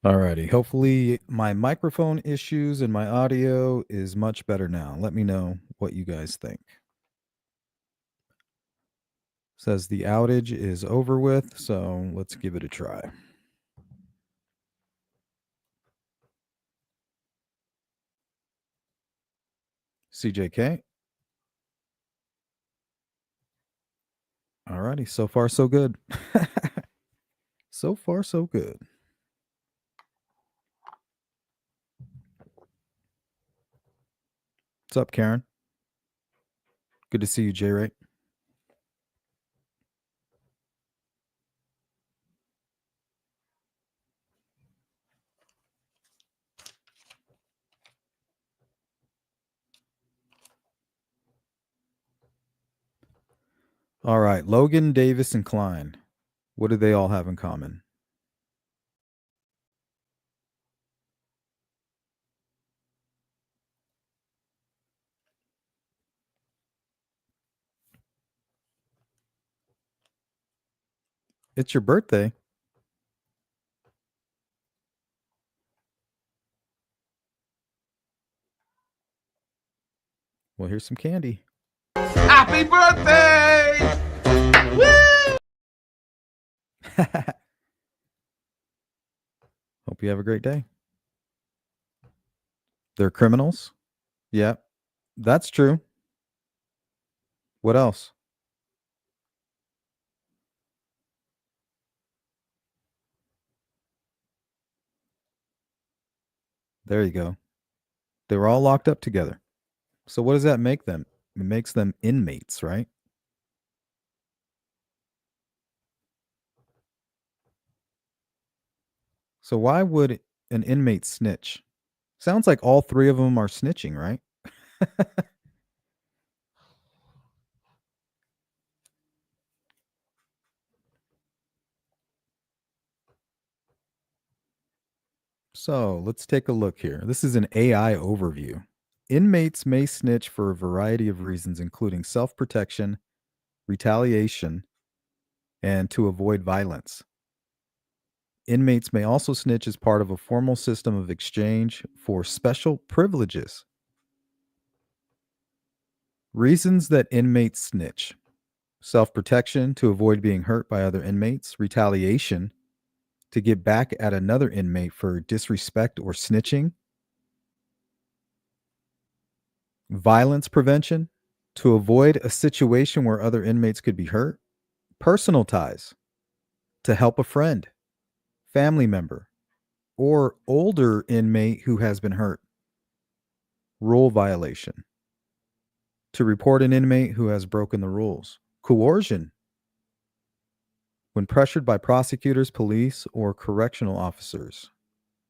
Alrighty. Hopefully my microphone issues and my audio is much better now. Let me know what you guys think. Says the outage is over with, so let's give it a try. CJK. Alrighty. So far, so good. So far, so good. What's up, Karen? Good to see you, J-Ray. All right. Logan, Davis, and Klein. What do they all have in common? It's your birthday. Well, here's some candy. Happy birthday! Woo! Hope you have a great day. They're criminals? Yeah, that's true. What else? There you go. They were all locked up together. So what does that make them? It makes them inmates, right? So why would an inmate snitch? Sounds like all three of them are snitching, right? So let's take a look here. This is an AI overview. Inmates may snitch for a variety of reasons, including self protection, retaliation, and to avoid violence. Inmates may also snitch as part of a formal system of exchange for special privileges. Reasons that inmates snitch: self protection to avoid being hurt by other inmates, retaliation to get back at another inmate for disrespect or snitching, violence prevention to avoid a situation where other inmates could be hurt, personal ties to help a friend, family member, or older inmate who has been hurt, rule violation to report an inmate who has broken the rules, coercion when pressured by prosecutors, police, or correctional officers,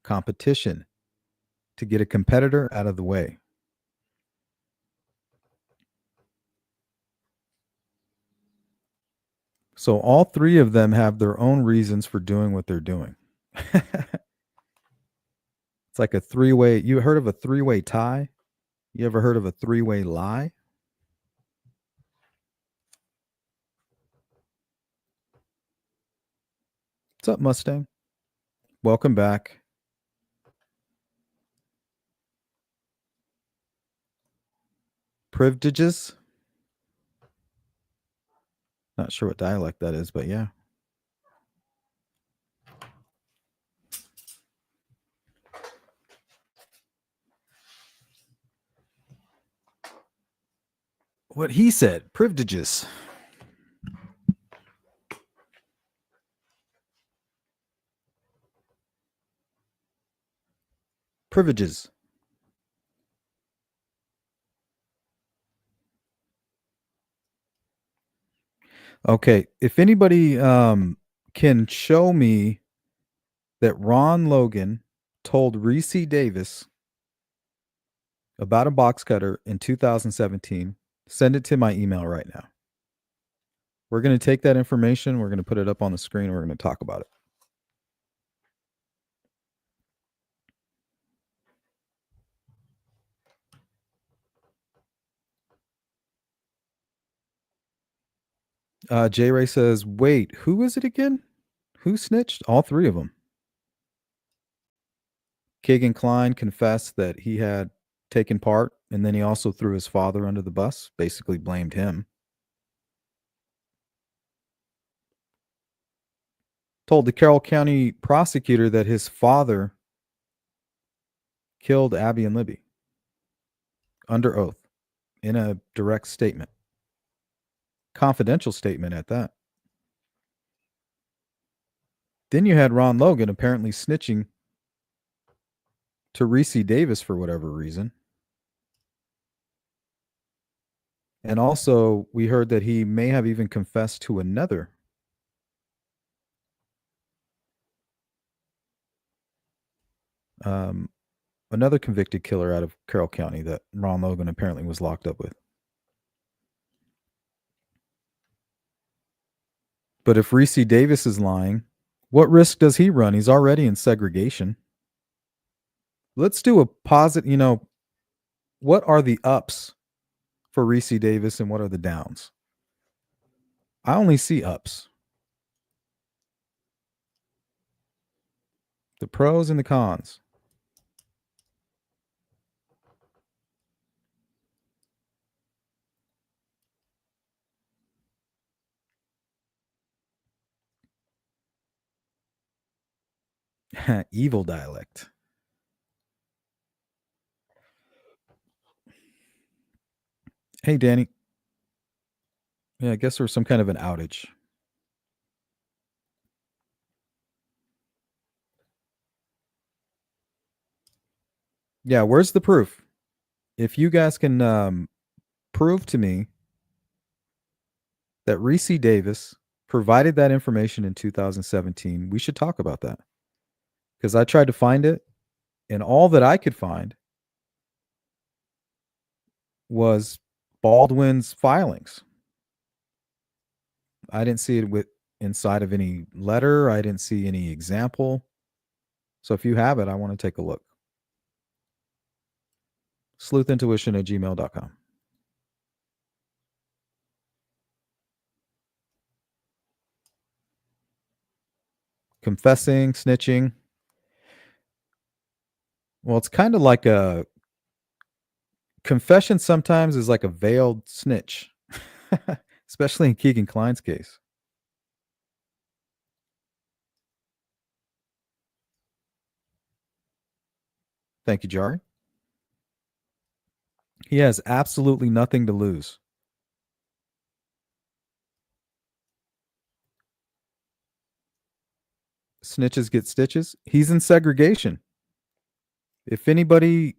competition to get a competitor out of the way. So all three of them have their own reasons for doing what they're doing. It's like a three-way. You heard of a three-way tie? You ever heard of a three-way lie? What's up, Mustang? Welcome back. Privileges? Not sure what dialect that is, but yeah. What he said, privileges. Privileges. Okay, if anybody can show me that Ron Logan told Ricci Davis about a box cutter in 2017, send it to my email right now. We're going to take that information, we're going to put it up on the screen, we're going to talk about it. J Ray says, wait, who is it again? Who snitched? All three of them. Keegan Kline confessed that he had taken part, and then he also threw his father under the bus, basically blamed him. Told the Carroll County prosecutor that his father killed Abby and Libby under oath in a direct statement. Confidential statement at that. Then you had Ron Logan apparently snitching to Ricci Davis for whatever reason. And also, we heard that he may have even confessed to another another convicted killer out of Carroll County that Ron Logan apparently was locked up with. But if Ricci Davis is lying, what risk does he run? He's already in segregation. Let's do a positive, what are the ups for Ricci Davis and what are the downs? I only see ups. The pros and the cons. Evil dialect. Hey, Danny. Yeah, I guess there was some kind of an outage. Yeah, where's the proof? If you guys can prove to me that Ricci Davis provided that information in 2017, we should talk about that. Because I tried to find it, and all that I could find was Baldwin's filings. I didn't see it inside of any letter. I didn't see any example. So if you have it, I want to take a look. sleuthintuition@gmail.com. Confessing, snitching. Well, it's kind of like a confession sometimes is like a veiled snitch, especially in Keegan Kline's case. Thank you, Jari. He has absolutely nothing to lose. Snitches get stitches. He's in segregation. If anybody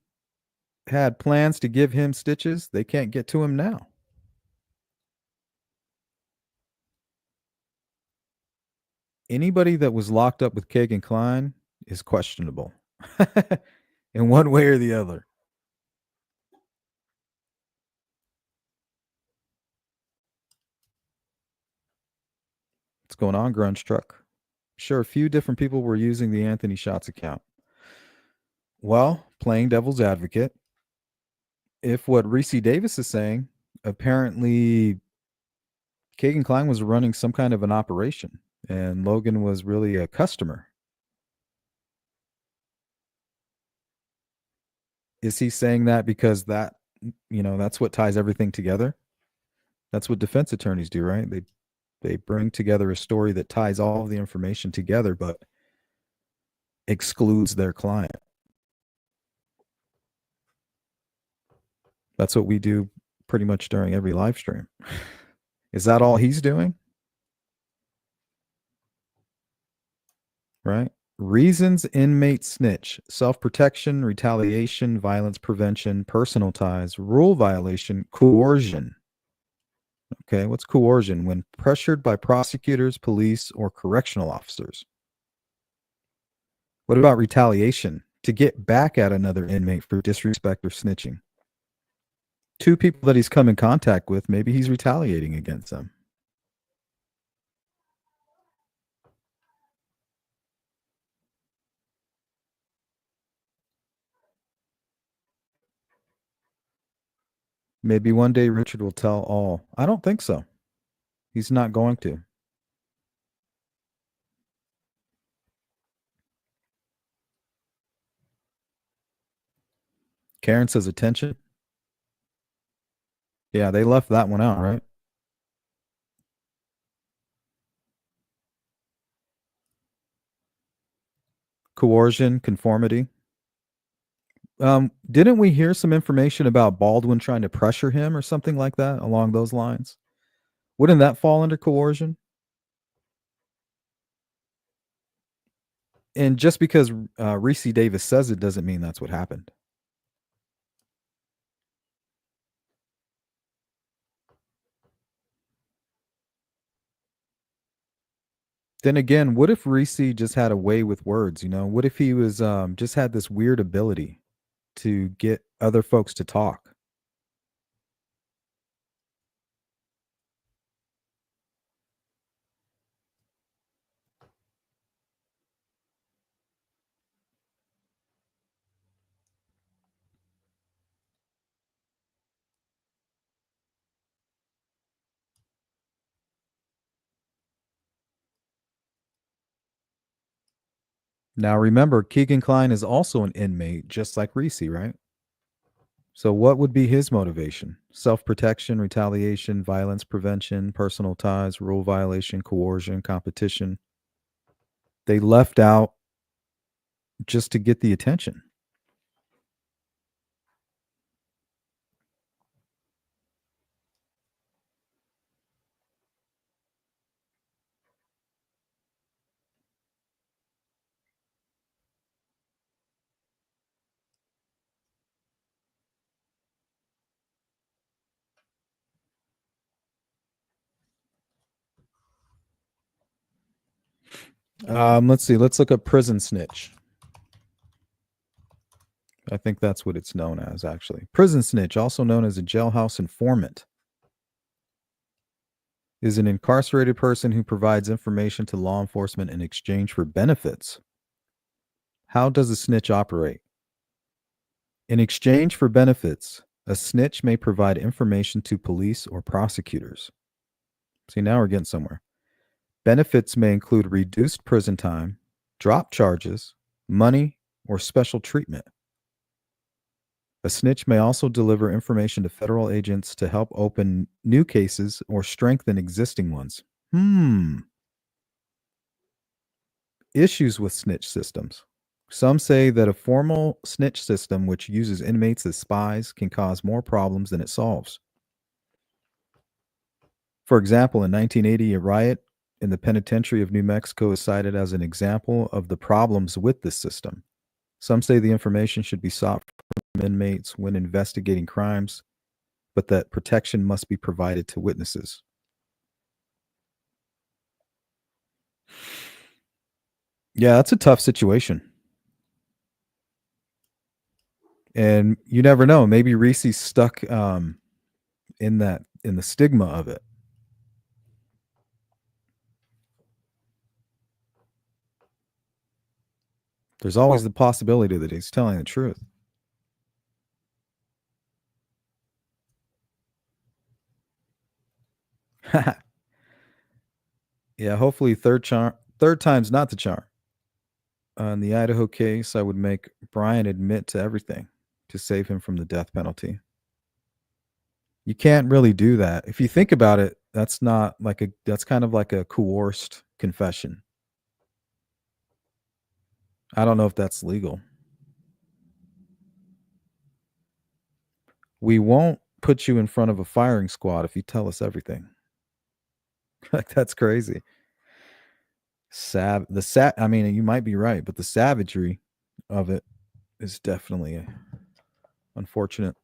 had plans to give him stitches, they can't get to him now. Anybody that was locked up with Keegan Kline is questionable in one way or the other. What's going on, Grunge Truck? Sure, a few different people were using the Anthony Shots account. Well, playing devil's advocate, if what Ricci Davis is saying, apparently Keegan Kline was running some kind of an operation and Logan was really a customer. Is he saying that because that's what ties everything together? That's what defense attorneys do, right? They bring together a story that ties all of the information together, but excludes their client. That's what we do pretty much during every live stream. Is that all he's doing? Right? Reasons inmate snitch: self-protection, retaliation, violence prevention, personal ties, rule violation, coercion. Okay, what's coercion? When pressured by prosecutors, police, or correctional officers. What about retaliation? To get back at another inmate for disrespect or snitching. Two people that he's come in contact with, maybe he's retaliating against them. Maybe one day Richard will tell all. I don't think so. He's not going to. Karen says attention. Yeah, they left that one out, right? Coercion, conformity. Didn't we hear some information about Baldwin trying to pressure him or something like that along those lines? Wouldn't that fall under coercion? And just because Ricci Davis says it doesn't mean that's what happened. Then again, what if Ricci just had a way with words? What if he was just had this weird ability to get other folks to talk? Now, remember, Keegan Klein is also an inmate, just like Ricci, right? So, what would be his motivation? Self protection, retaliation, violence prevention, personal ties, rule violation, coercion, competition. They left out just to get the attention. Let's see. Let's look up prison snitch. I think that's what it's known as, actually. Prison snitch, also known as a jailhouse informant, is an incarcerated person who provides information to law enforcement in exchange for benefits. How does a snitch operate? In exchange for benefits, a snitch may provide information to police or prosecutors. See, now we're getting somewhere. Benefits may include reduced prison time, drop charges, money, or special treatment. A snitch may also deliver information to federal agents to help open new cases or strengthen existing ones. Issues with snitch systems. Some say that a formal snitch system which uses inmates as spies can cause more problems than it solves. For example, in 1980, a riot in the penitentiary of New Mexico is cited as an example of the problems with this system. Some say the information should be sought from inmates when investigating crimes, but that protection must be provided to witnesses. Yeah, that's a tough situation. And you never know. Maybe Reese's stuck in the stigma of it. There's always the possibility that he's telling the truth. Yeah, hopefully third time's not the charm. In the Idaho case, I would make Brian admit to everything to save him from the death penalty. You can't really do that. If you think about it, that's kind of like a coerced confession. I don't know if that's legal. We won't put you in front of a firing squad if you tell us everything. Like, that's crazy. I mean, you might be right, but the savagery of it is definitely unfortunate.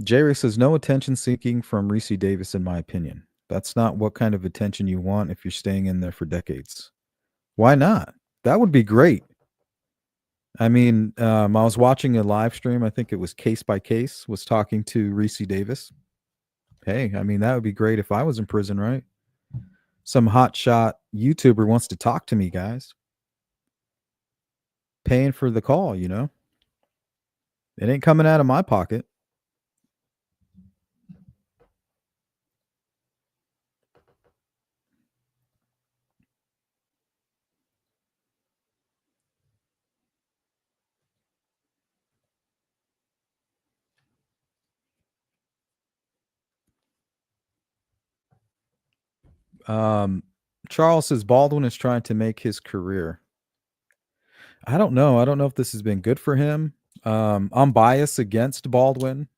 Jerry says no attention seeking from Ricci Davis, in my opinion. That's not what kind of attention you want if you're staying in there for decades. Why not? That would be great. I mean, I was watching a live stream. I think it was Case by Case was talking to Ricci Davis. Hey, I mean, that would be great if I was in prison, right? Some hotshot YouTuber wants to talk to me, guys. Paying for the call, It ain't coming out of my pocket. Um, Charles says Baldwin is trying to make his career. I don't know. I don't know if this has been good for him. I'm biased against Baldwin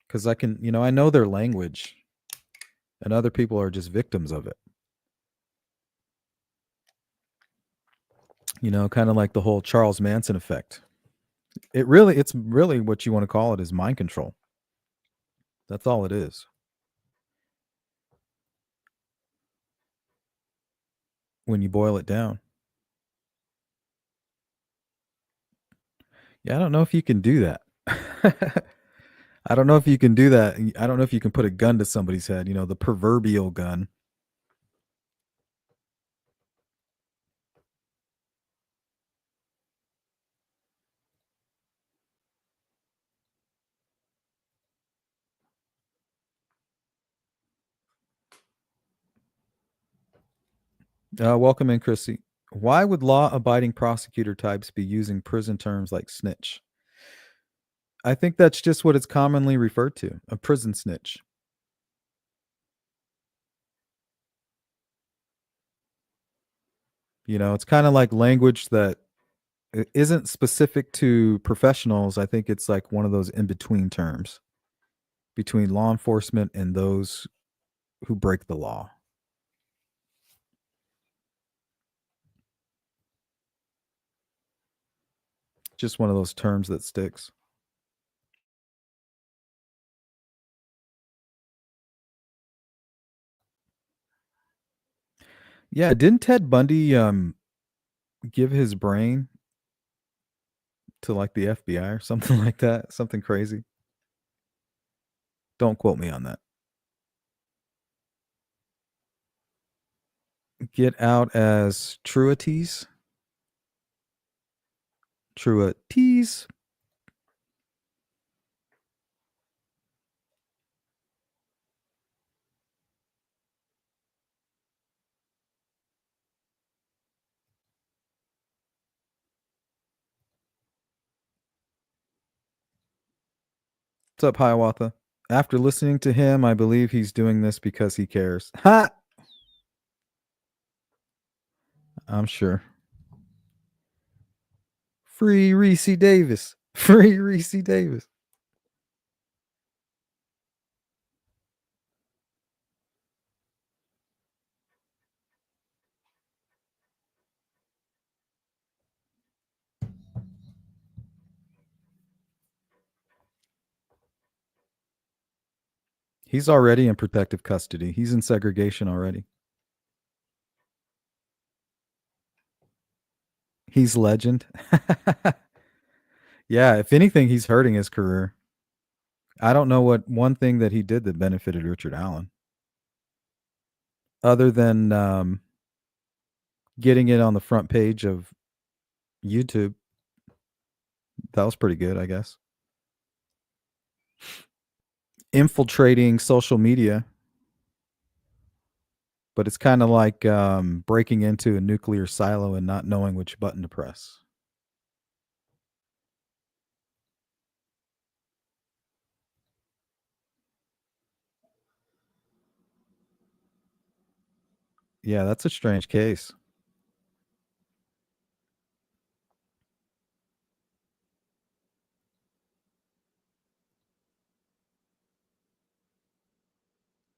because I know their language, and other people are just victims of it. Kind of like the whole Charles Manson effect. It's really what you want to call it is mind control. That's all it is. When you boil it down. Yeah, I don't know if you can do that. I don't know if you can do that. I don't know if you can put a gun to somebody's head, the proverbial gun. Welcome in, Chrissy. Why would law abiding prosecutor types be using prison terms like snitch? I think that's just what it's commonly referred to, a prison snitch. It's kind of like language that isn't specific to professionals. I think it's like one of those in between terms between law enforcement and those who break the law. Just one of those terms that sticks. Yeah, didn't Ted Bundy give his brain to like the FBI or something like that? Something crazy. Don't quote me on that. Get out as truities. Truities. What's up, Hiawatha? After listening to him, I believe he's doing this because he cares. Ha! I'm sure. Free Ricci Davis. Free Ricci Davis. He's already in protective custody. He's in segregation already. He's legend. Yeah, if anything, he's hurting his career. I don't know what one thing that he did that benefited Richard Allen, other than getting it on the front page of YouTube. That was pretty good, I guess. Infiltrating social media, but it's kind of like breaking into a nuclear silo and not knowing which button to press. Yeah, that's a strange case.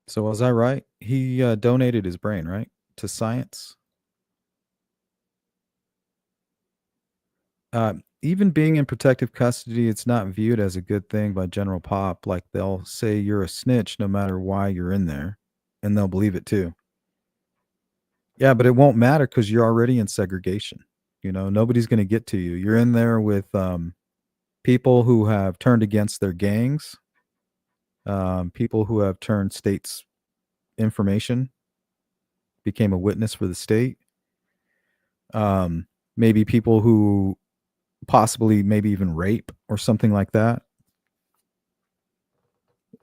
So was I right? He donated his brain, right, to science. Even being in protective custody, it's not viewed as a good thing by general pop. Like they'll say you're a snitch no matter why you're in there, and they'll believe it too. Yeah, but it won't matter because you're already in segregation. Nobody's going to get to you. You're in there with people who have turned against their gangs, people who have turned states' information, became a witness for the state. Maybe people who possibly maybe even rape or something like that.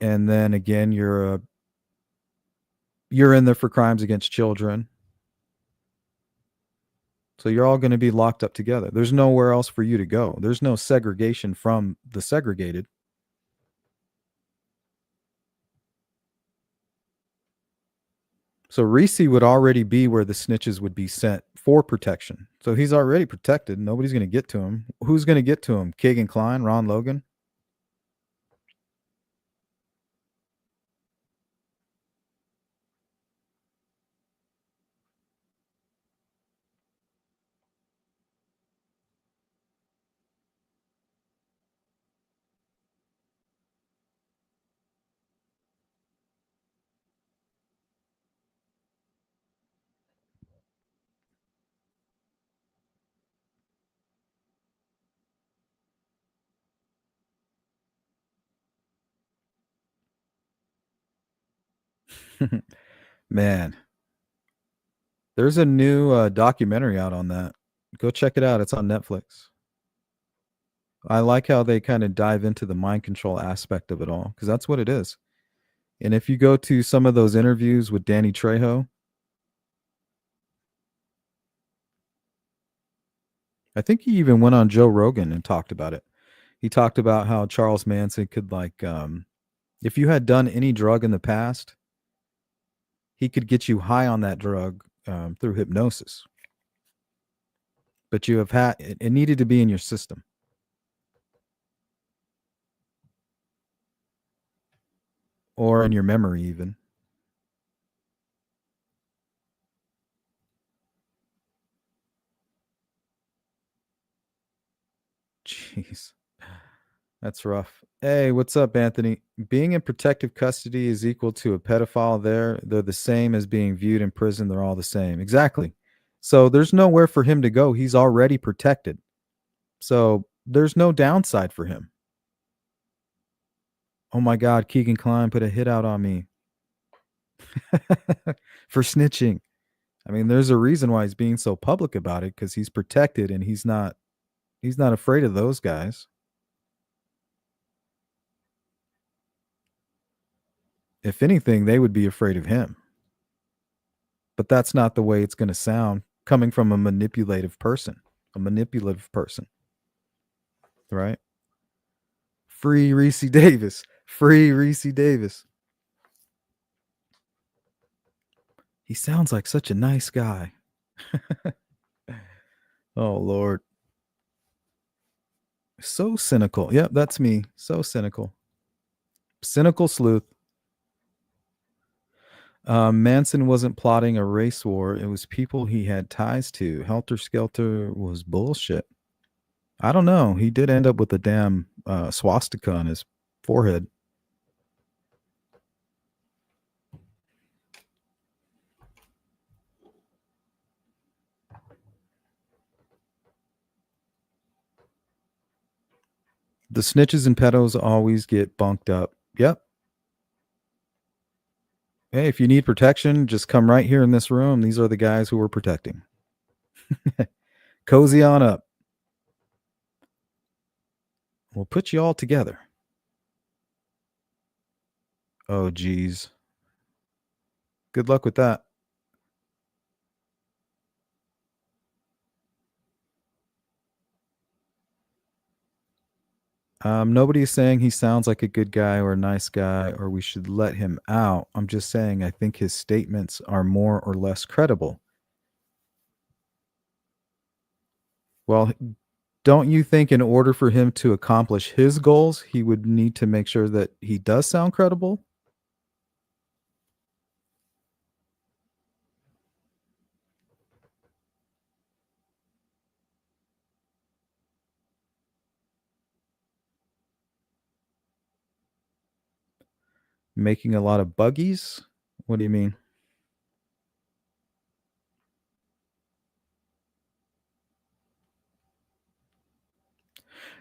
And then again, you're in there for crimes against children. So you're all going to be locked up together. There's nowhere else for you to go. There's no segregation from the segregated. So Ricci would already be where the snitches would be sent for protection. So he's already protected. Nobody's going to get to him. Who's going to get to him? Keegan Kline, Ron Logan? Man, there's a new documentary out on that. Go check it out. It's on Netflix. I like how they kind of dive into the mind control aspect of it all because that's what it is. And if you go to some of those interviews with Danny Trejo, I think he even went on Joe Rogan and talked about it. He talked about how Charles Manson could if you had done any drug in the past, he could get you high on that drug through hypnosis. But you have had it needed to be in your system or in your memory even. Jeez. That's rough. Hey, what's up, Anthony? Being in protective custody is equal to a pedophile there. They're the same as being viewed in prison. They're all the same. Exactly. So there's nowhere for him to go. He's already protected. So there's no downside for him. Oh my God, Keegan Kline put a hit out on me for snitching. I mean, there's a reason why he's being so public about it because he's protected and he's not afraid of those guys. If anything, they would be afraid of him. But that's not the way it's going to sound coming from a manipulative person, right? Free Ricci Davis. Free Ricci Davis. He sounds like such a nice guy. Oh, Lord. So cynical. Yep, that's me. So cynical. Cynical sleuth. Manson wasn't plotting a race war. It was people he had ties to. Helter Skelter was bullshit. I don't know. He did end up with a damn swastika on his forehead. The snitches and pedos always get bunked up. Yep. Hey, if you need protection, just come right here in this room. These are the guys who we're protecting. Cozy on up. We'll put you all together. Oh, geez. Good luck with that. Nobody's saying he sounds like a good guy or a nice guy or we should let him out. I'm just saying I think his statements are more or less credible. Well, don't you think in order for him to accomplish his goals, he would need to make sure that he does sound credible? Making a lot of buggies? What do you mean?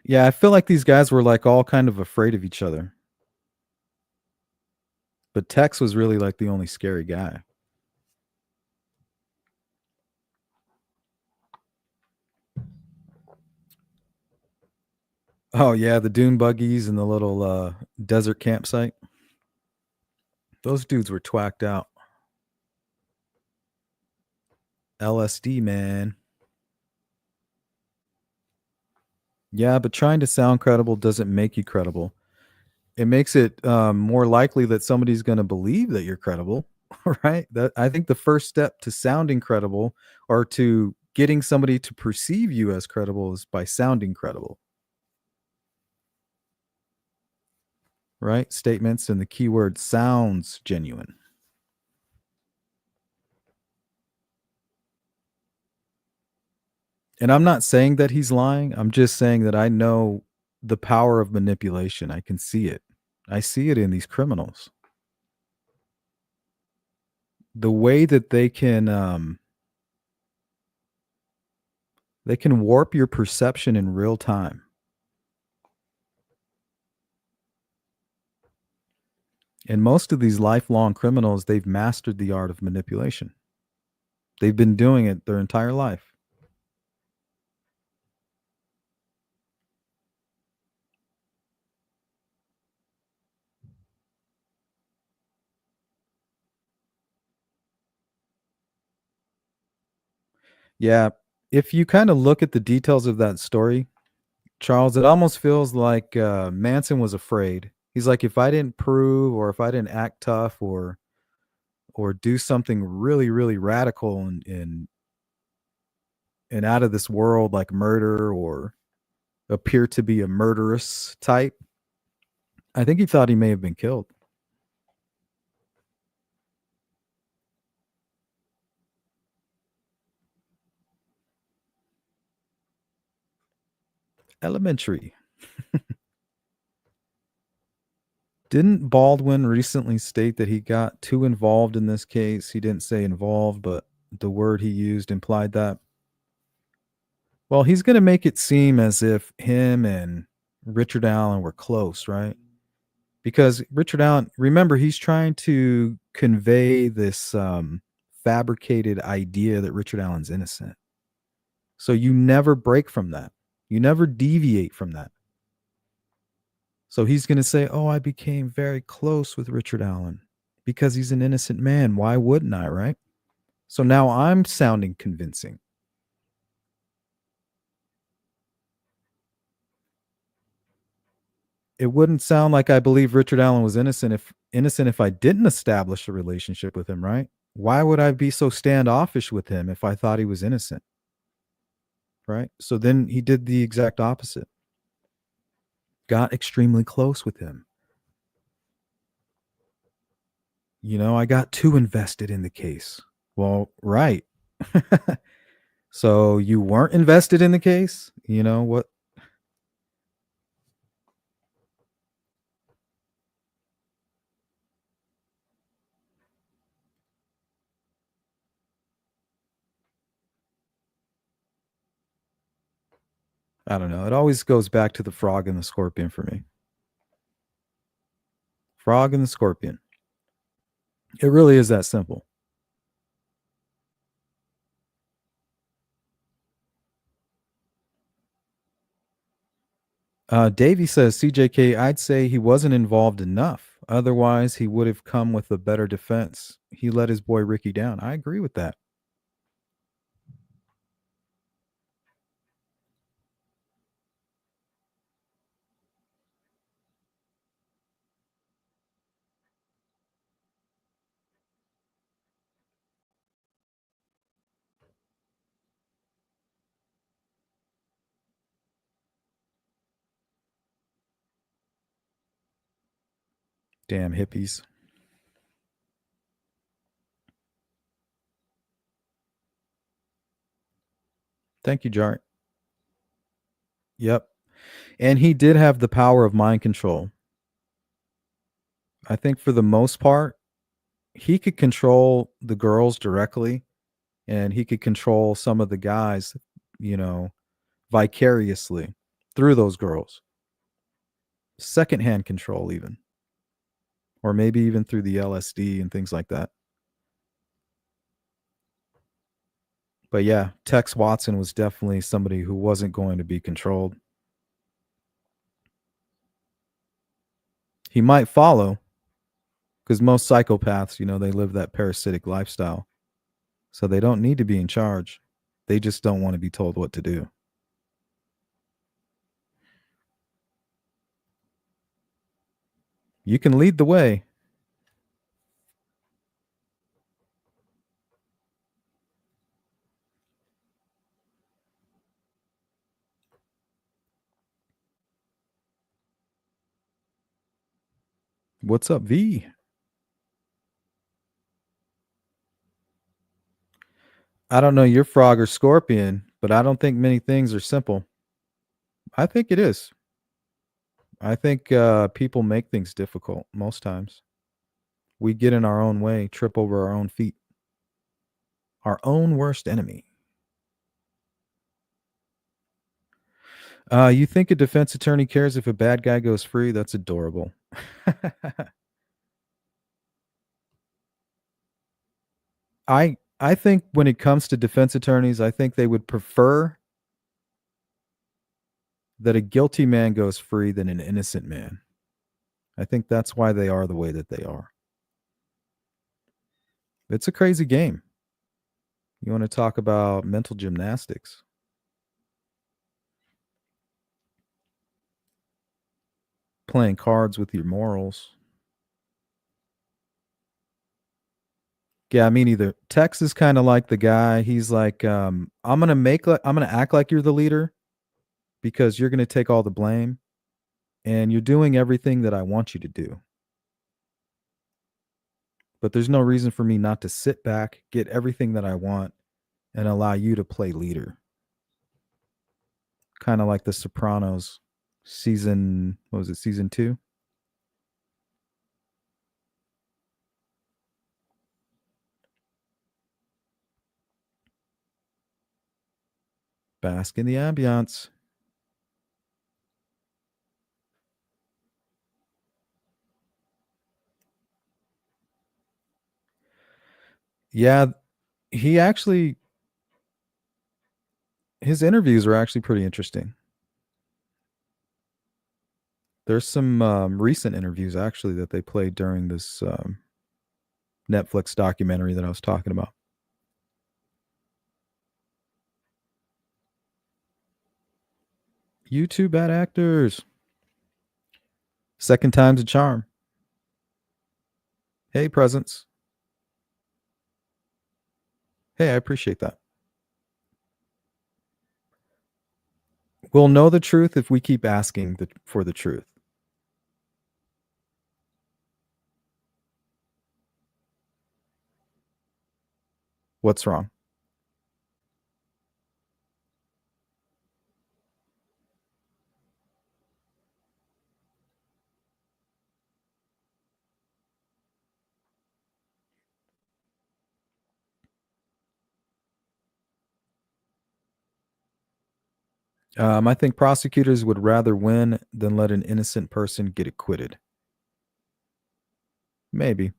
Yeah, I feel like these guys were like all kind of afraid of each other. But Tex was really like the only scary guy. Oh yeah, the dune buggies and the little desert campsite. Those dudes were twacked out. LSD, man. Yeah, but trying to sound credible doesn't make you credible. It makes it more likely that somebody's going to believe that you're credible. right? That I think the first step to sounding credible or to getting somebody to perceive you as credible is by sounding credible, right? Statements and the keyword sounds genuine. And I'm not saying that he's lying. I'm just saying that I know the power of manipulation. I can see it. I see it in these criminals. The way that they can warp your perception in real time. And most of these lifelong criminals, they've mastered the art of manipulation. They've been doing it their entire life. Yeah. If you kind of look at the details of that story, Charles, it almost feels like Manson was afraid. He's like, if I didn't prove or if I didn't act tough or do something really, really radical and out of this world like murder or appear to be a murderous type, I think he thought he may have been killed. Elementary. Didn't Baldwin recently state that he got too involved in this case? He didn't say involved, but the word he used implied that. Well, he's going to make it seem as if him and Richard Allen were close, right? Because Richard Allen, remember, he's trying to convey this fabricated idea that Richard Allen's innocent. So you never break from that. You never deviate from that. So he's going to say, "Oh, I became very close with Richard Allen because he's an innocent man. Why wouldn't I, right?" So now I'm sounding convincing. It wouldn't sound like I believe Richard Allen was innocent if I didn't establish a relationship with him, right? Why would I be so standoffish with him if I thought he was innocent, right? So then he did the exact opposite. Got extremely close with him. I got too invested in the case. Well, right. So you weren't invested in the case? You know what? I don't know. It always goes back to the frog and the scorpion for me. Frog and the scorpion. It really is that simple. Davey says, CJK, I'd say he wasn't involved enough. Otherwise, he would have come with a better defense. He let his boy Ricky down. I agree with that. Damn hippies. Thank you, Jart. Yep. And he did have the power of mind control. I think for the most part, he could control the girls directly and he could control some of the guys, you know, vicariously through those girls. Secondhand control, even, or maybe even through the LSD and things like that. But yeah, Tex Watson was definitely somebody who wasn't going to be controlled. He might follow because most psychopaths, they live that parasitic lifestyle. So they don't need to be in charge. They just don't want to be told what to do. You can lead the way. What's up, V? I don't know your frog or scorpion, but I don't think many things are simple. I think it is. I think people make things difficult most times. We get in our own way, trip over our own feet, our own worst enemy. You think a defense attorney cares if a bad guy goes free? That's adorable. I think when it comes to defense attorneys, I think they would prefer that a guilty man goes free than an innocent man. I think that's why they are the way that they are. It's a crazy game. You want to talk about mental gymnastics? Playing cards with your morals. Yeah, me neither. Tex is kind of like the guy. He's like, I'm gonna act like you're the leader because you're gonna take all the blame, and you're doing everything that I want you to do. But there's no reason for me not to sit back, get everything that I want, and allow you to play leader. Kind of like The Sopranos, season what was it, season 2? Bask in the ambiance. Yeah, he actually his interviews are actually pretty interesting. There's some recent interviews actually that they played during this Netflix documentary that I was talking about. YouTube bad actors. Second time's a charm. Hey, presents. Hey, I appreciate that. We'll know the truth if we keep asking for the truth. What's wrong? I think prosecutors would rather win than let an innocent person get acquitted. Maybe.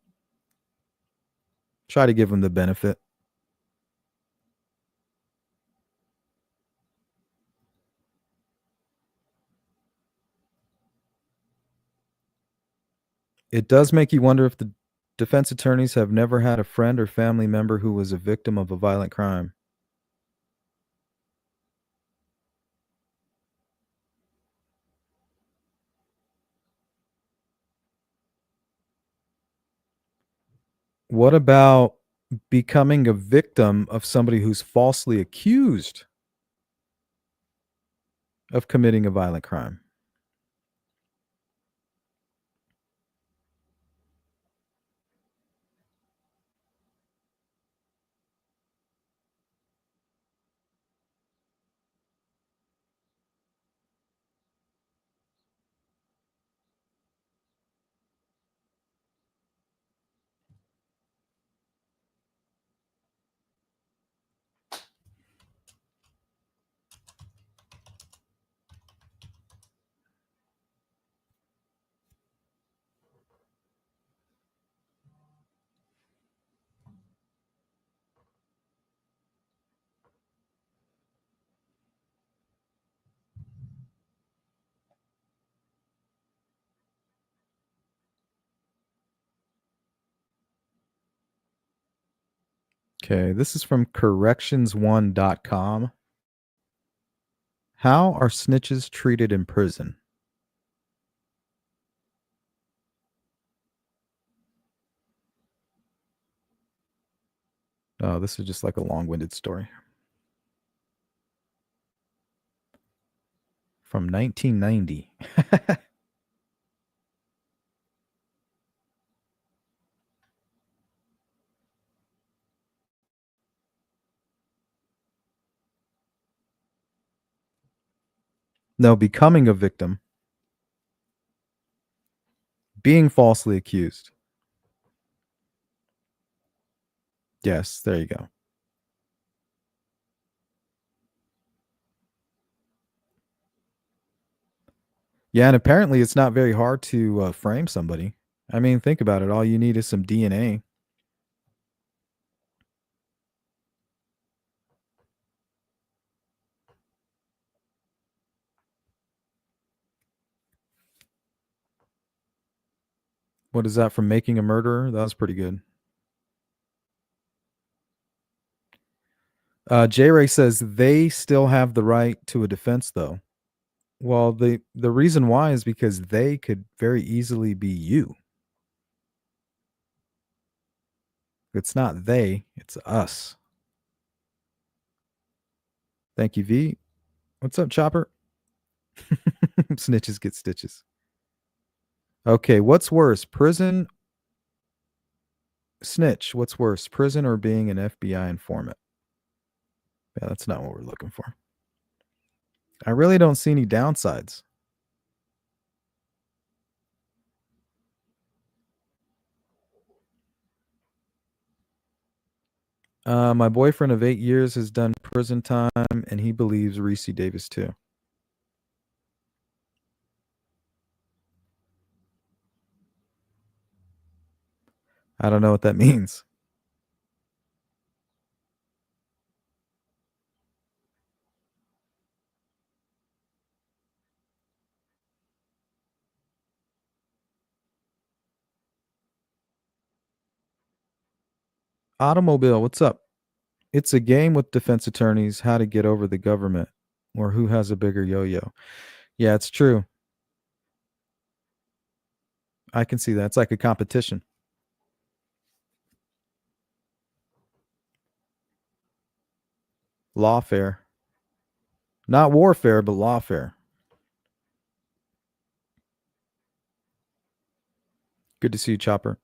Try to give them the benefit. It does make you wonder if the defense attorneys have never had a friend or family member who was a victim of a violent crime. What about becoming a victim of somebody who's falsely accused of committing a violent crime? Okay, this is from corrections1.com. How are snitches treated in prison? Oh, this is just like a long winded story. From 1990. No, becoming a victim. Being falsely accused. Yes, there you go. Yeah, and apparently it's not very hard to frame somebody. I mean, think about it. All you need is some DNA. What is that from Making a Murderer? That was pretty good. J Ray says they still have the right to a defense, though. Well, the reason why is because they could very easily be you. It's not they, it's us. Thank you, V. What's up, Chopper? Snitches get stitches. Okay, what's worse, prison snitch? What's worse, prison or being an FBI informant? Yeah, that's not what we're looking for. I really don't see any downsides. My boyfriend of 8 years has done prison time, and he believes Ricci Davis too. I don't know what that means. Automobile, what's up? It's a game with defense attorneys how to get over the government or who has a bigger yo-yo. Yeah, it's true. I can see that. It's like a competition. Lawfare. Not warfare, but lawfare. Good to see you, Chopper.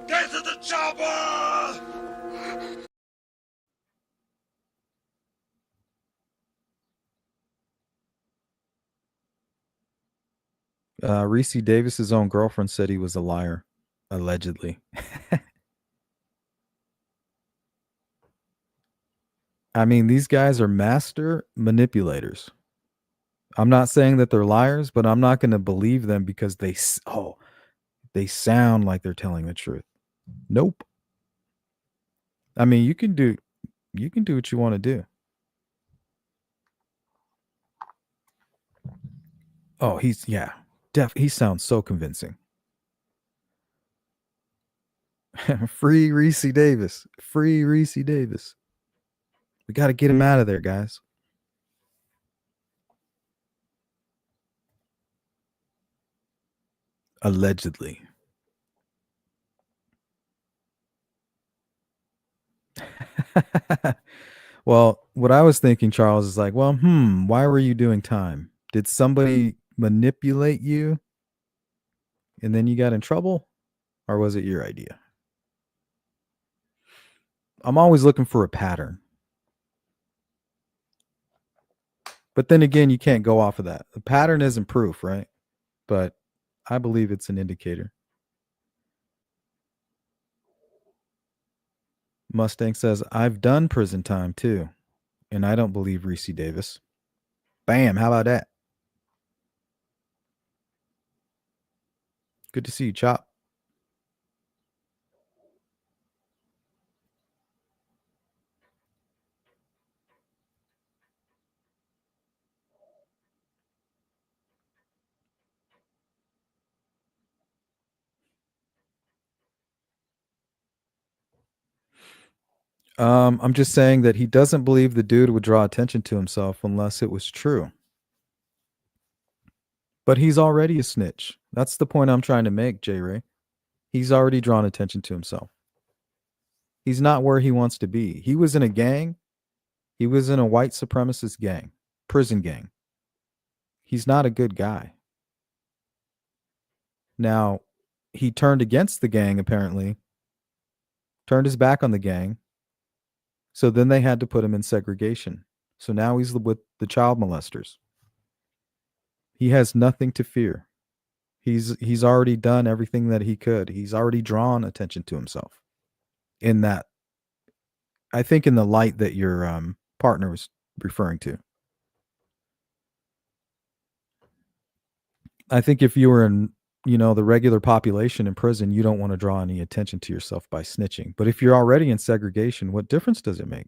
Get to the chopper! Ricci Davis's own girlfriend said he was a liar, allegedly. I mean, these guys are master manipulators. I'm not saying that they're liars, but I'm not going to believe them because they sound like they're telling the truth. Nope. I mean, you can do what you want to do. Oh, he sounds so convincing. Free Ricci Davis. Free Ricci Davis. We got to get him out of there, guys. Allegedly. Well, what I was thinking, Charles, is like, well, why were you doing time? Did somebody manipulate you and then you got in trouble? Or was it your idea? I'm always looking for a pattern. But then again, you can't go off of that. The pattern isn't proof, right? But I believe it's an indicator. Mustang says, I've done prison time too, and I don't believe Ricci Davis. Bam, how about that? Good to see you, Chop. I'm just saying that he doesn't believe the dude would draw attention to himself unless it was true. But he's already a snitch. That's the point I'm trying to make, J Ray. He's already drawn attention to himself. He's not where he wants to be. He was in a gang. He was in a white supremacist gang, prison gang. He's not a good guy. Now, he turned against the gang, apparently, turned his back on the gang, So then they had to put him in segregation. So now he's with the child molesters. He has nothing to fear. He's already done everything that he could. He's already drawn attention to himself. In that, I think, in the light that your partner was referring to. I think if you were in, the regular population in prison, you don't want to draw any attention to yourself by snitching. But if you're already in segregation, what difference does it make?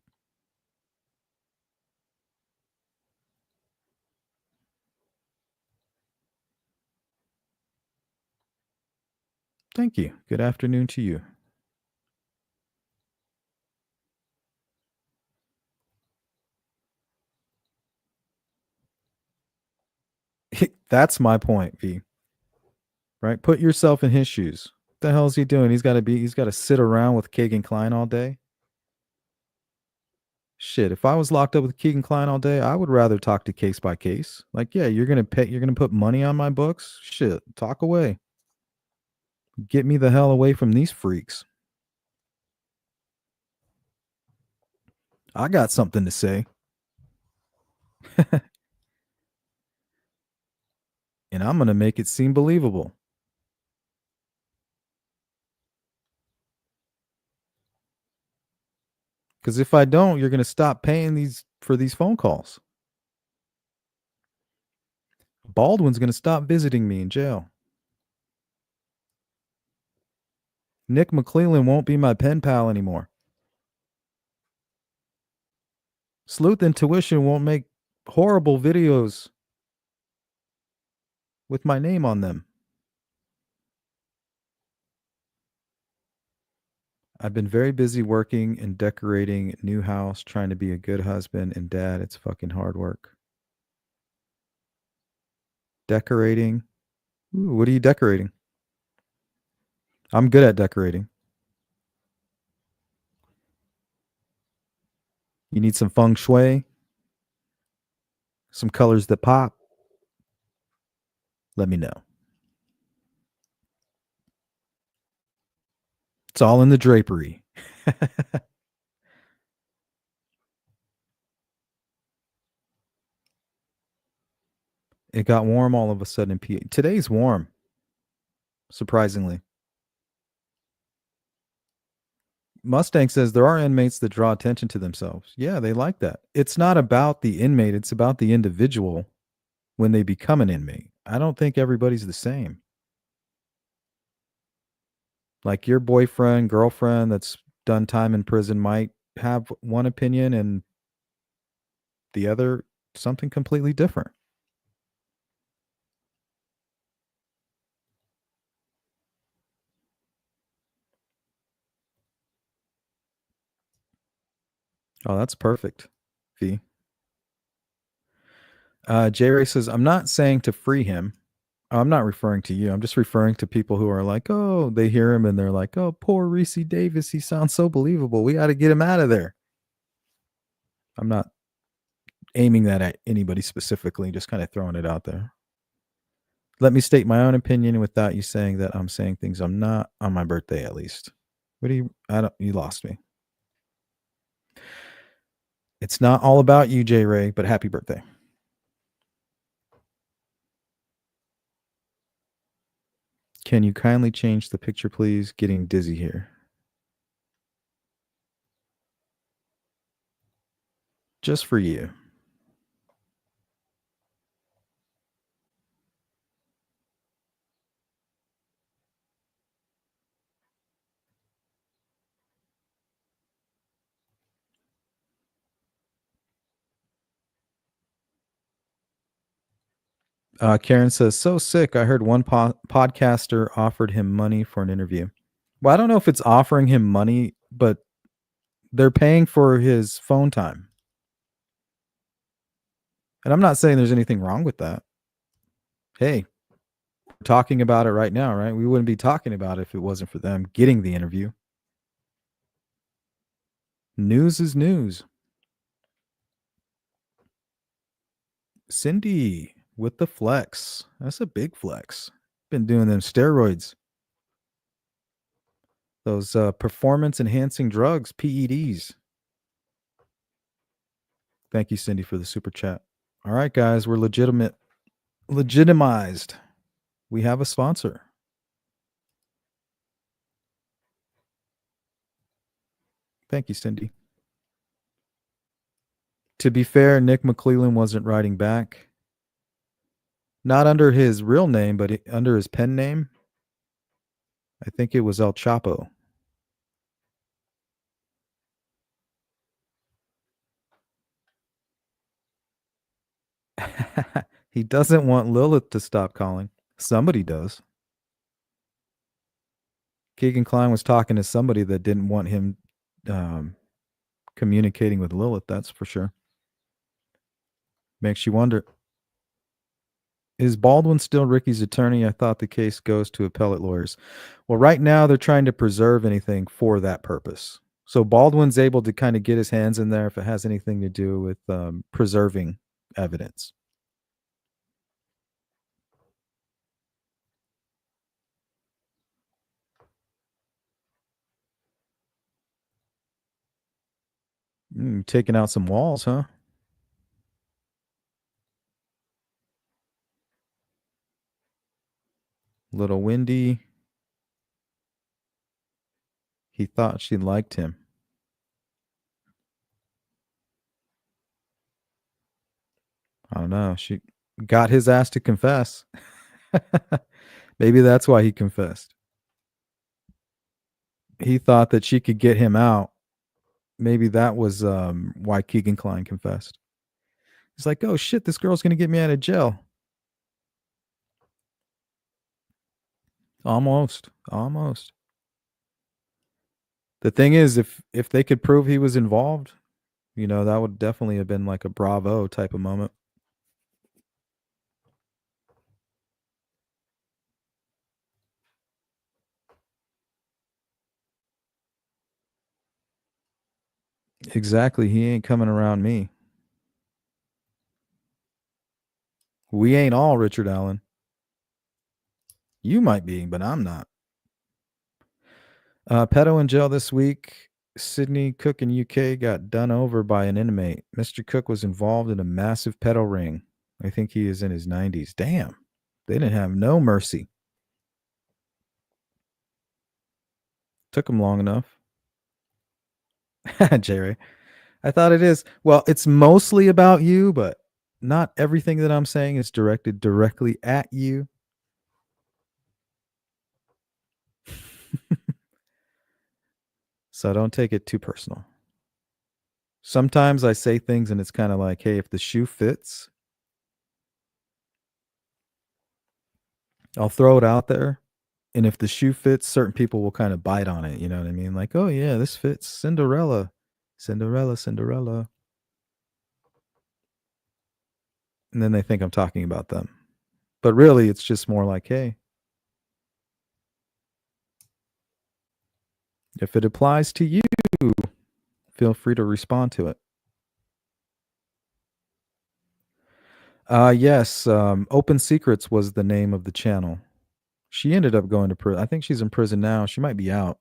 Thank you. Good afternoon to you. That's my point, V. Right? Put yourself in his shoes. What the hell is he doing? He's got to sit around with Kagan Klein all day. Shit, if I was locked up with Keegan Klein all day, I would rather talk to case by case. Like, yeah, you're gonna put money on my books? Shit, talk away. Get me the hell away from these freaks. I got something to say. And I'm gonna make it seem believable. Because if I don't, you're gonna stop paying for these phone calls. Baldwin's gonna stop visiting me in jail. Nick McClellan won't be my pen pal anymore. Sleuth Intuition won't make horrible videos with my name on them. I've been very busy working and decorating new house, trying to be a good husband and dad. It's fucking hard work. Decorating. Ooh, what are you decorating? I'm good at decorating. You need some feng shui, some colors that pop. Let me know. It's all in the drapery. It got warm all of a sudden in PA. Today's warm, surprisingly. Mustang says there are inmates that draw attention to themselves. Yeah, they like that. It's not about the inmate, it's about the individual when they become an inmate. I don't think everybody's the same. Like your boyfriend, girlfriend that's done time in prison might have one opinion and the other something completely different. Oh, that's perfect. V. J Ray says, I'm not saying to free him. I'm not referring to you. I'm just referring to people who are like, oh, they hear him and they're like, oh, poor Ricci Davis. He sounds so believable. We got to get him out of there. I'm not aiming that at anybody specifically, just kind of throwing it out there. Let me state my own opinion without you saying that I'm saying things I'm not, on my birthday at least. You lost me. It's not all about you, J Ray, but happy birthday. Can you kindly change the picture, please? Getting dizzy here. Just for you. Karen says, so sick. I heard one podcaster offered him money for an interview. Well, I don't know if it's offering him money, but they're paying for his phone time. And I'm not saying there's anything wrong with that. Hey, we're talking about it right now, right? We wouldn't be talking about it if it wasn't for them getting the interview. News is news. Cindy with the flex. That's a big flex. Been doing them steroids. Those performance enhancing drugs, PEDs. Thank you, Cindy, for the super chat. All right, guys, we're legitimized. We have a sponsor. Thank you, Cindy. To be fair, Nick McClellan wasn't writing back. Not under his real name, but under his pen name. I think it was El Chapo. He doesn't want Lilith to stop calling. Somebody does. Keegan Klein was talking to somebody that didn't want him communicating with Lilith, that's for sure. Makes you wonder. Is Baldwin still Ricky's attorney? I thought the case goes to appellate lawyers. Well, right now they're trying to preserve anything for that purpose. So Baldwin's able to kind of get his hands in there if it has anything to do with preserving evidence. Taking out some walls, huh? Little windy. He thought she liked him. I don't know. She got his ass to confess. Maybe that's why he confessed. He thought that she could get him out. Maybe that was why Keegan Klein confessed. He's like, oh shit, this girl's going to get me out of jail. Almost. The thing is, if they could prove he was involved, that would definitely have been like a bravo type of moment. Exactly. He ain't coming around me. We ain't all Richard Allen. You might be, but I'm not. Pedo in jail this week. Sydney Cook in UK got done over by an inmate. Mr. Cook was involved in a massive pedo ring. I think he is in his 90s. Damn. They didn't have no mercy. Took him long enough. Jerry. I thought it is. Well, it's mostly about you, but not everything that I'm saying is directed directly at you. So don't take it too personal. Sometimes I say things and it's kind of like, hey, if the shoe fits, I'll throw it out there. And if the shoe fits, certain people will kind of bite on it. You know what I mean? Like, oh, yeah, this fits Cinderella. Cinderella. And then they think I'm talking about them. But really, it's just more like, hey, if it applies to you, feel free to respond to it. Yes, Open Secrets was the name of the channel. She ended up going to prison. I think she's in prison now. She might be out.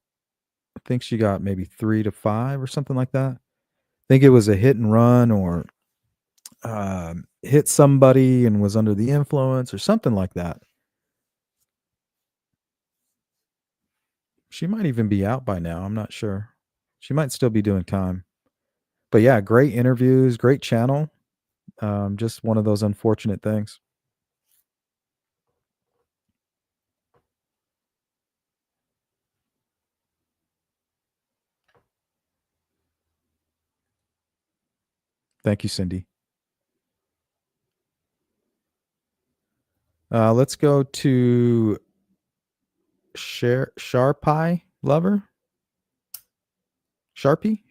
I think she got maybe 3 to 5 or something like that. I think it was a hit and run or hit somebody and was under the influence or something like that. She might even be out by now. I'm not sure. She might still be doing time. But yeah, great interviews, great channel. Just one of those unfortunate things. Thank you, Cindy. Let's go to Sharpie Lover. Sharpie?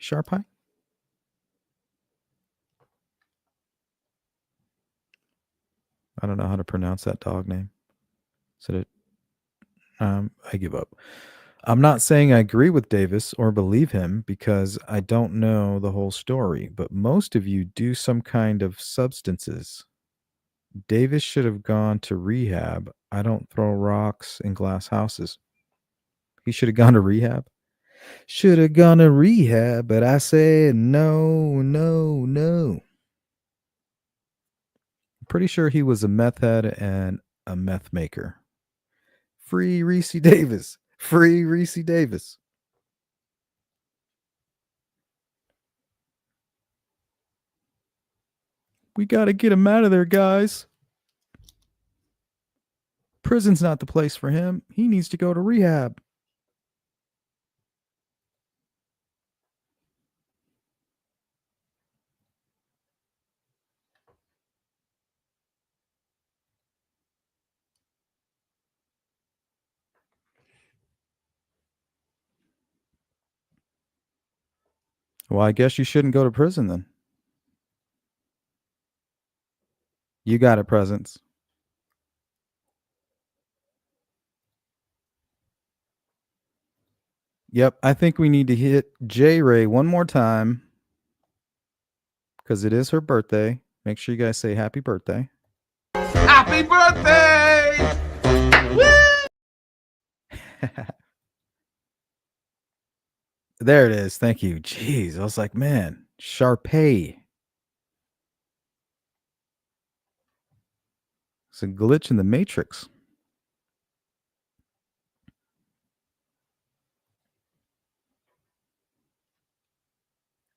I don't know how to pronounce that dog name. I give up. I'm not saying I agree with Davis or believe him because I don't know the whole story, but most of you do some kind of substances. Davis should have gone to rehab. I don't throw rocks in glass houses. He should have gone to rehab. Should have gone to rehab, but I said no. Pretty sure he was a meth head and a meth maker. Free Ricci Davis. Free Ricci Davis. We got to get him out of there, guys. Prison's not the place for him. He needs to go to rehab. Well, I guess you shouldn't go to prison then. You got it, Presence. Yep, I think we need to hit J Ray one more time because it is her birthday. Make sure you guys say happy birthday. Happy birthday! There it is. Thank you. Jeez, I was like, man, Sharpay. It's a glitch in the matrix.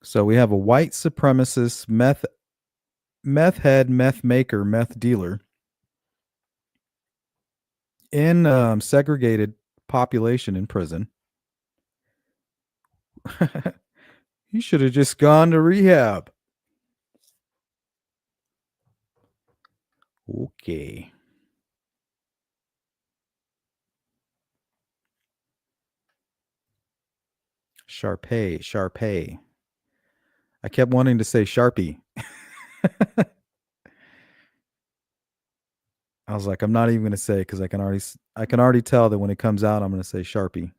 So we have a white supremacist meth head, meth maker, meth dealer in segregated population in prison. He should have just gone to rehab. Okay. Sharpay. I kept wanting to say Sharpie. I was like, I'm not even going to say because I can already tell that when it comes out, I'm going to say Sharpie.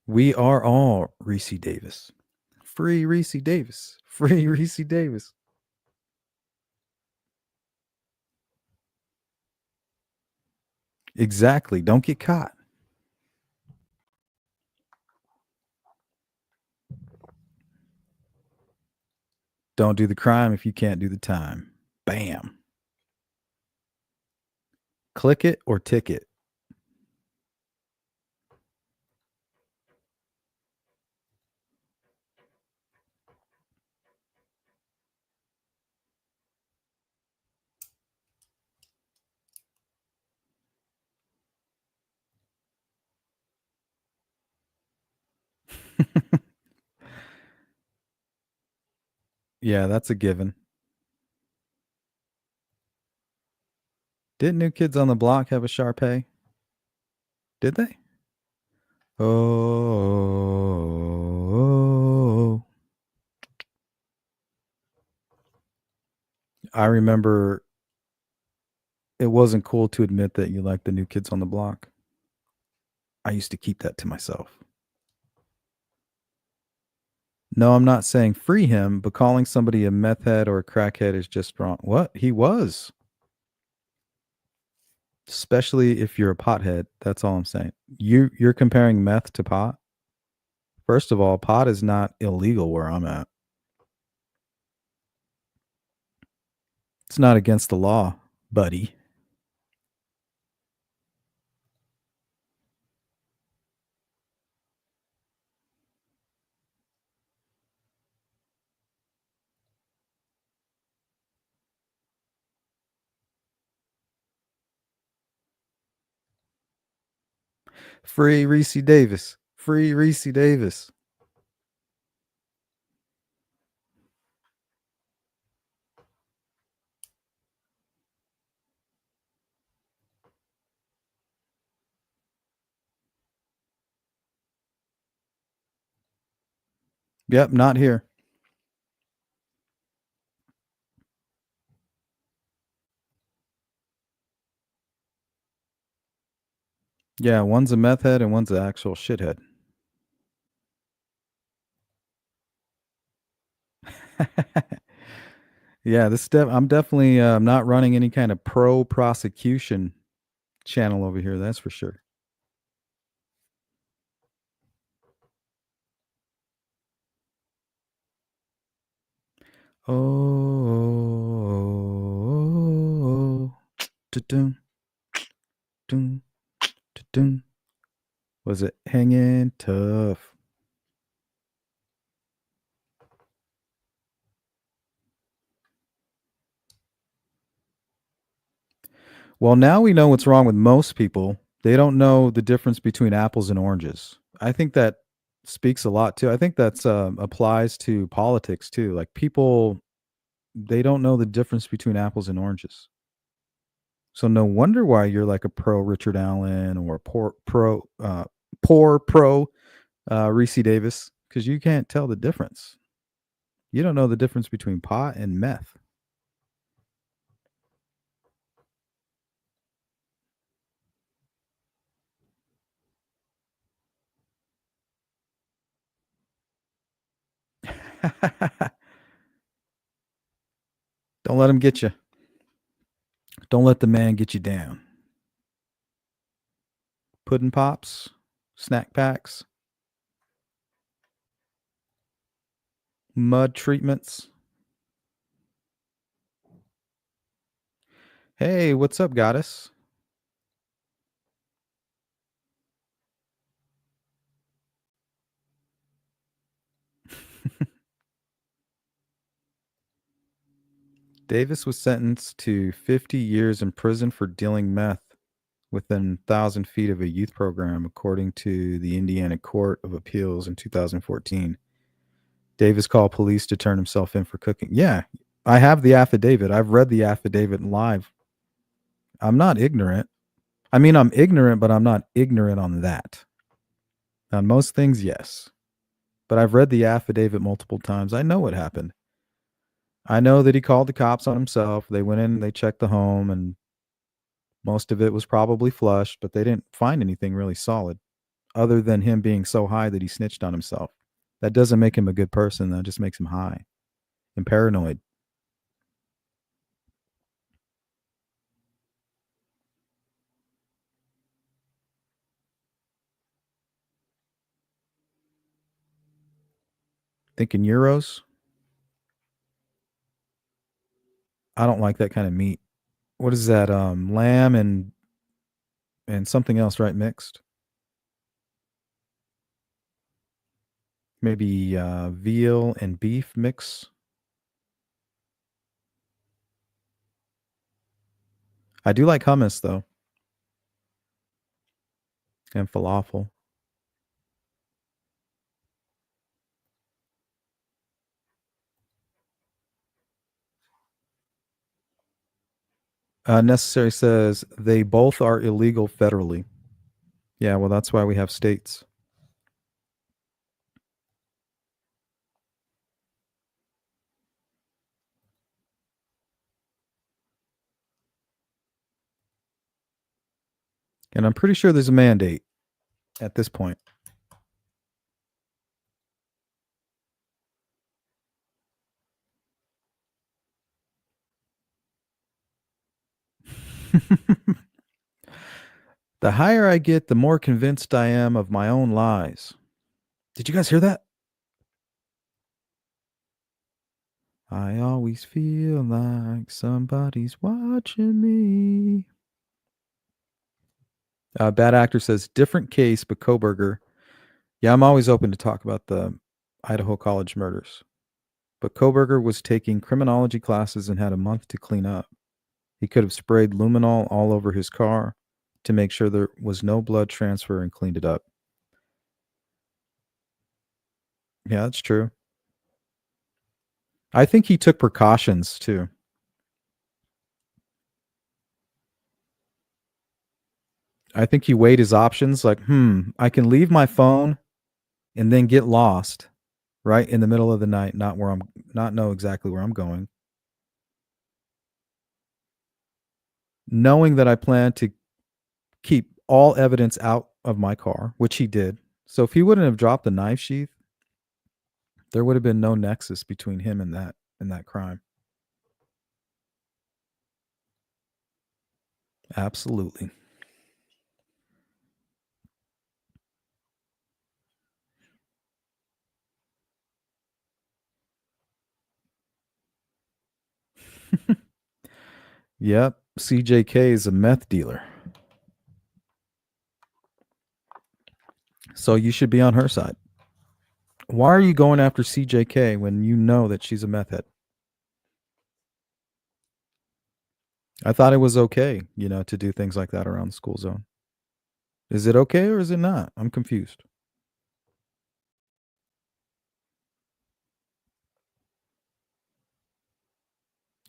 We are all Ricci Davis. Free Ricci Davis. Free Ricci Davis. Exactly. Don't get caught. Don't do the crime if you can't do the time. Bam. Click it or ticket. Yeah, that's a given. Didn't New Kids on the Block have a Sharpay? Did they? Oh. I remember it wasn't cool to admit that you liked the New Kids on the Block. I used to keep that to myself. No, I'm not saying free him, but calling somebody a meth head or a crackhead is just wrong. What? He was. Especially if you're a pothead. That's all I'm saying. You're comparing meth to pot? First of all, pot is not illegal where I'm at. It's not against the law, buddy. Free Ricci Davis. Free Ricci Davis. Yep, not here. Yeah, one's a meth head and one's an actual shithead. Yeah, I'm definitely not running any kind of pro prosecution channel over here. That's for sure. Oh, dun, dun, dun. Was it hanging tough? Well, now we know what's wrong with most people. They don't know the difference between apples and oranges. I think that speaks a lot too. I think that's applies to politics too. Like people, they don't know the difference between apples and oranges. So no wonder why you're like a pro Richard Allen or a poor pro Ricci Davis, because you can't tell the difference. You don't know the difference between pot and meth. Don't let him get you. Don't let the man get you down. Pudding pops, snack packs, mud treatments. Hey, what's up, goddess? Davis was sentenced to 50 years in prison for dealing meth within 1,000 feet of a youth program, according to the Indiana Court of Appeals in 2014. Davis called police to turn himself in for cooking. Yeah, I have the affidavit. I've read the affidavit live. I'm not ignorant. I mean, I'm ignorant, but I'm not ignorant on that. On most things, yes. But I've read the affidavit multiple times. I know what happened. I know that he called the cops on himself. They went in, they checked the home, and most of it was probably flushed, but they didn't find anything really solid other than him being so high that he snitched on himself. That doesn't make him a good person. That just makes him high and paranoid. Thinking euros. I don't like that kind of meat. What is that? Lamb and something else, right? Mixed. Maybe veal and beef mix. I do like hummus though, and falafel. Necessary says they both are illegal federally. Yeah, well, that's why we have states. And I'm pretty sure there's a mandate at this point. The higher I get, the more convinced I am of my own lies. Did you guys hear that? I always feel like somebody's watching me. Bad actor says different case, but Koberger. Yeah, I'm always open to talk about the Idaho College murders. But Koberger was taking criminology classes and had a month to clean up. He could have sprayed luminol all over his car to make sure there was no blood transfer and cleaned it up. Yeah, that's true. I think he took precautions too. I think he weighed his options like, I can leave my phone and then get lost right in the middle of the night, not know exactly where I'm going. Knowing that I plan to keep all evidence out of my car, which he did. So if he wouldn't have dropped the knife sheath, there would have been no nexus between him and that crime. Absolutely. Yep. CJK is a meth dealer. So you should be on her side. Why are you going after CJK when you know that she's a meth head? I thought it was okay, to do things like that around the school zone. Is it okay or is it not? I'm confused.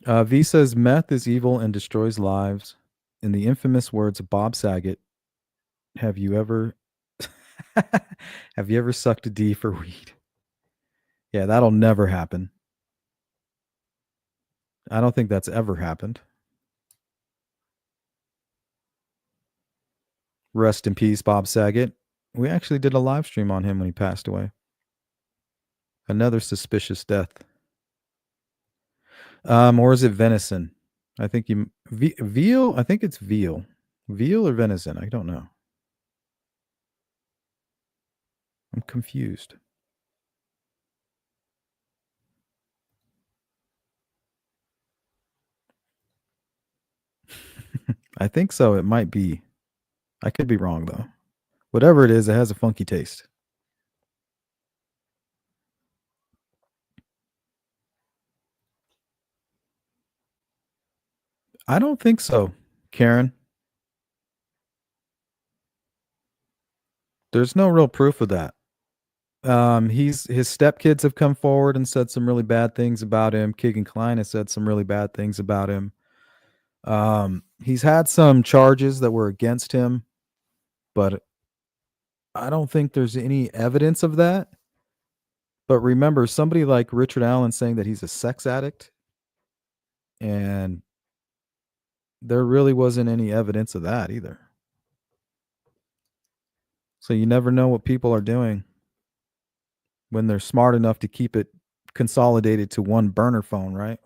V says meth is evil and destroys lives. In the infamous words of Bob Saget, have you ever have you ever sucked a D for weed? Yeah, that'll never happen. I don't think that's ever happened. Rest in peace, Bob Saget. We actually did a live stream on him when he passed away. Another suspicious death. Or is it venison? I think veal. I think it's veal or venison. I don't know. I'm confused. I think so. It might be. I could be wrong though. Whatever it is, it has a funky taste. I don't think so, Karen. There's no real proof of that. His stepkids have come forward and said some really bad things about him. Keegan Klein has said some really bad things about him. He's had some charges that were against him, but I don't think there's any evidence of that. But remember, somebody like Richard Allen saying that he's a sex addict, and there really wasn't any evidence of that either. So you never know what people are doing when they're smart enough to keep it consolidated to one burner phone, right?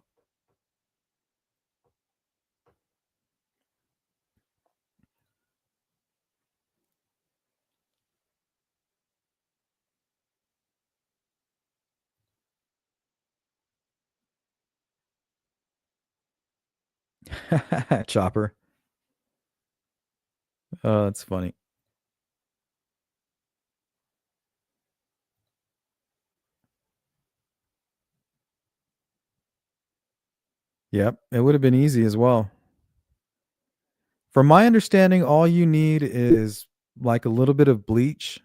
Chopper. Oh, that's funny. Yep, it would have been easy as well. From my understanding, all you need is like a little bit of bleach,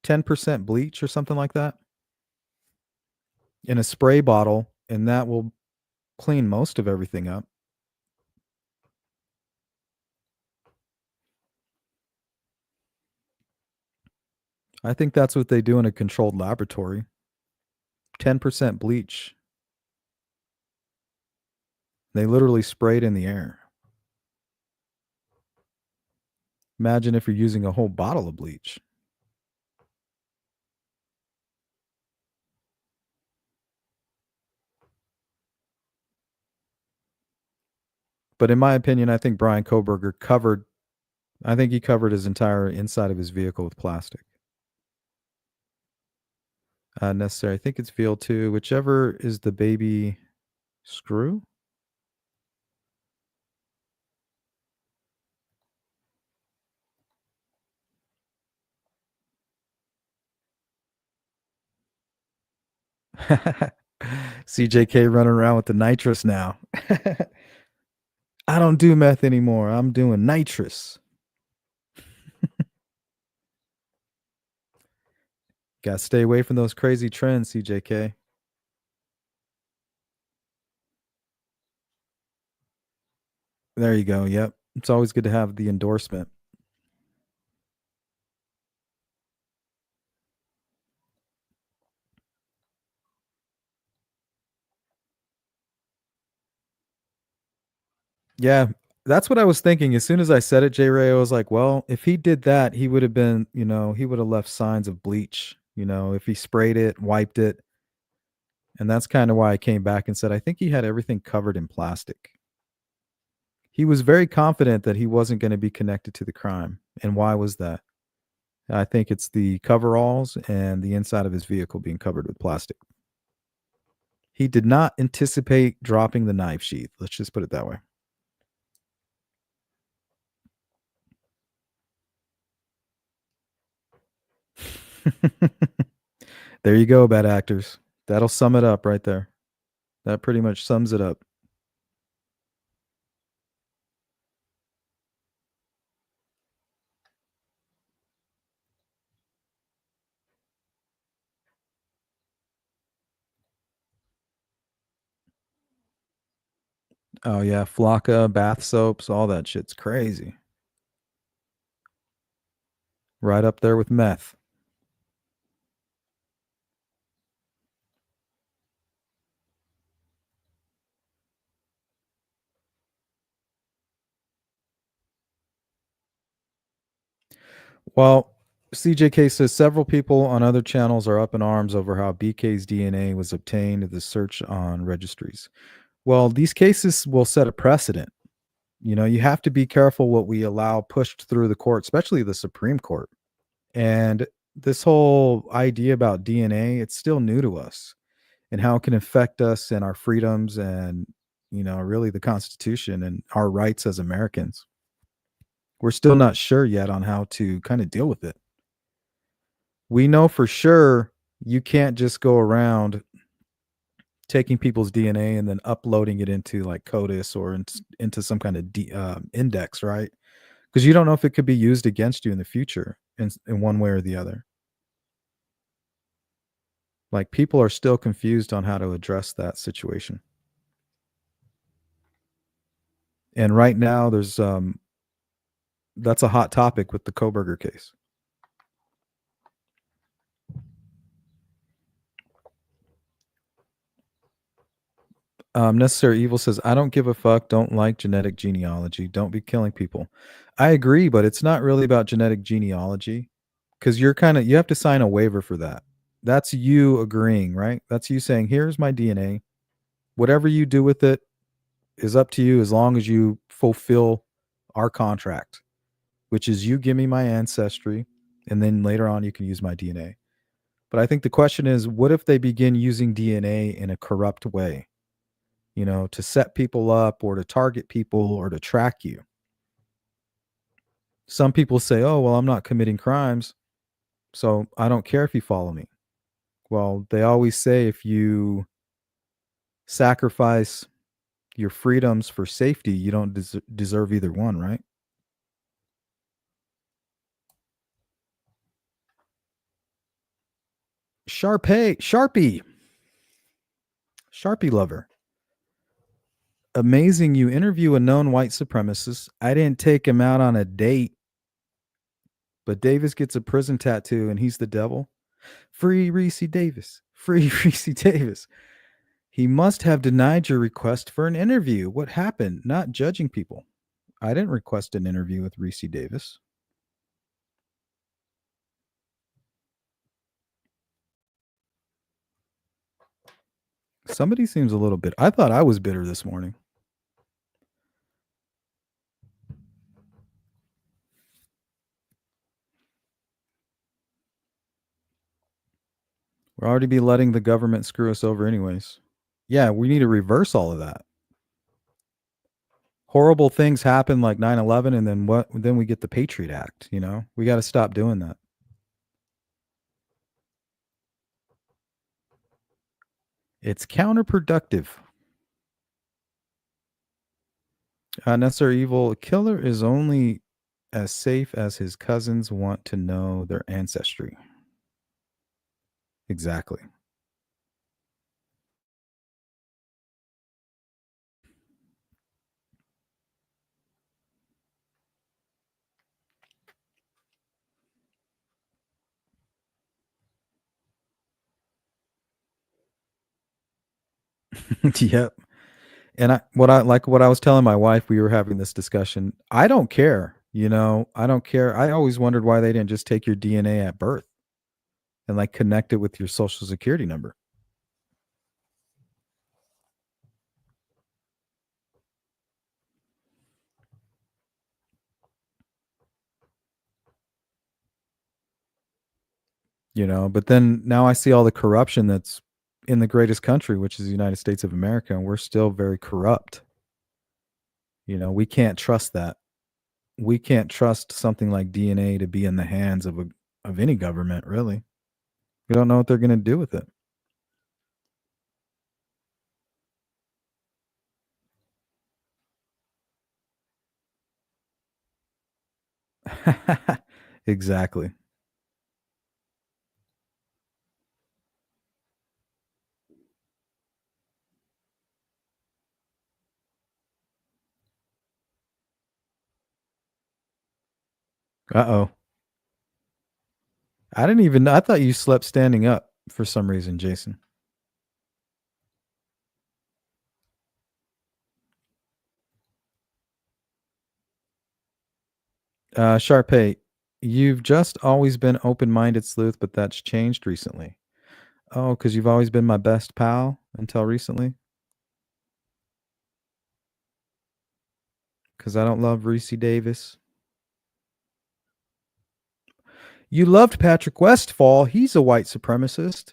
10% bleach or something like that, in a spray bottle, and that will clean most of everything up. I think that's what they do in a controlled laboratory. 10% bleach. They literally spray it in the air. Imagine if you're using a whole bottle of bleach. But in my opinion, I think Brian Koberger covered his entire inside of his vehicle with plastic. Necessary. I think it's field 2, whichever is the baby screw. CJK running around with the nitrous now. I don't do meth anymore. I'm doing nitrous. Gotta stay away from those crazy trends, CJK. There you go. Yep. It's always good to have the endorsement. Yeah, that's what I was thinking. As soon as I said it, J Ray, I was like, well, if he did that, he would have been, he would have left signs of bleach, if he sprayed it, wiped it. And that's kind of why I came back and said, I think he had everything covered in plastic. He was very confident that he wasn't going to be connected to the crime. And why was that? I think it's the coveralls and the inside of his vehicle being covered with plastic. He did not anticipate dropping the knife sheath. Let's just put it that way. There you go, bad actors. That'll sum it up right there. That pretty much sums it up. Oh yeah, Flocka, bath soaps, all that shit's crazy. Right up there with meth. Well, CJK says several people on other channels are up in arms over how BK's DNA was obtained in the search on registries. Well, these cases will set a precedent. You know, you have to be careful what we allow pushed through the court, especially the Supreme Court. And this whole idea about DNA, it's still new to us and how it can affect us and our freedoms and, really the Constitution and our rights as Americans. We're still not sure yet on how to kind of deal with it. We know for sure you can't just go around taking people's DNA and then uploading it into like CODIS or into some kind of index, right? Because you don't know if it could be used against you in the future in one way or the other. Like people are still confused on how to address that situation. And right now, there's that's a hot topic with the Koberger case. Necessary Evil says, I don't give a fuck. Don't like genetic genealogy. Don't be killing people. I agree, but it's not really about genetic genealogy because you have to sign a waiver for that. That's you agreeing, right? That's you saying, here's my DNA. Whatever you do with it is up to you as long as you fulfill our contract, which is you give me my ancestry and then later on you can use my DNA. But I think the question is, what if they begin using DNA in a corrupt way? To set people up or to target people or to track you. Some people say, oh, well, I'm not committing crimes, so I don't care if you follow me. Well, they always say if you sacrifice your freedoms for safety, you don't deserve either one, right? Sharpie lover. Amazing. You interview a known white supremacist. I didn't take him out on a date, but Davis gets a prison tattoo and he's the devil. Free Ricci Davis. Free Ricci Davis. He must have denied your request for an interview. What happened? Not judging people. I didn't request an interview with Ricci Davis. Somebody seems a little bit. I thought I was bitter this morning. We'll already be letting the government screw us over, anyways. Yeah, we need to reverse all of that. Horrible things happen like 9/11 and then what then we get the Patriot Act, We got to stop doing that. It's counterproductive. Necessary Evil killer is only as safe as his cousins want to know their ancestry. Exactly. Yep. And what I was telling my wife, we were having this discussion. I don't care, I don't care. I always wondered why they didn't just take your DNA at birth and like connect it with your social security number. But then now I see all the corruption that's in the greatest country, which is the United States of America, and we're still very corrupt. We can't trust that. We can't trust something like DNA to be in the hands of any government, really. We don't know what they're going to do with it. Exactly. Uh-oh. I didn't even know. I thought you slept standing up for some reason, Jason. Sharpay, you've just always been open-minded sleuth, but that's changed recently. Oh, because you've always been my best pal until recently? Because I don't love Ricci Davis. You loved Patrick Westfall. He's a white supremacist.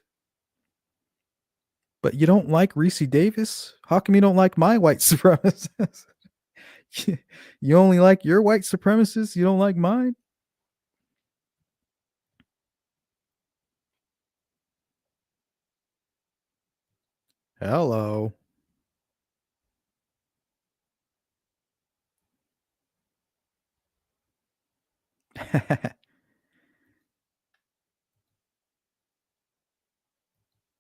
But you don't like Ricci Davis? How come you don't like my white supremacist? You only like your white supremacists? You don't like mine? Hello.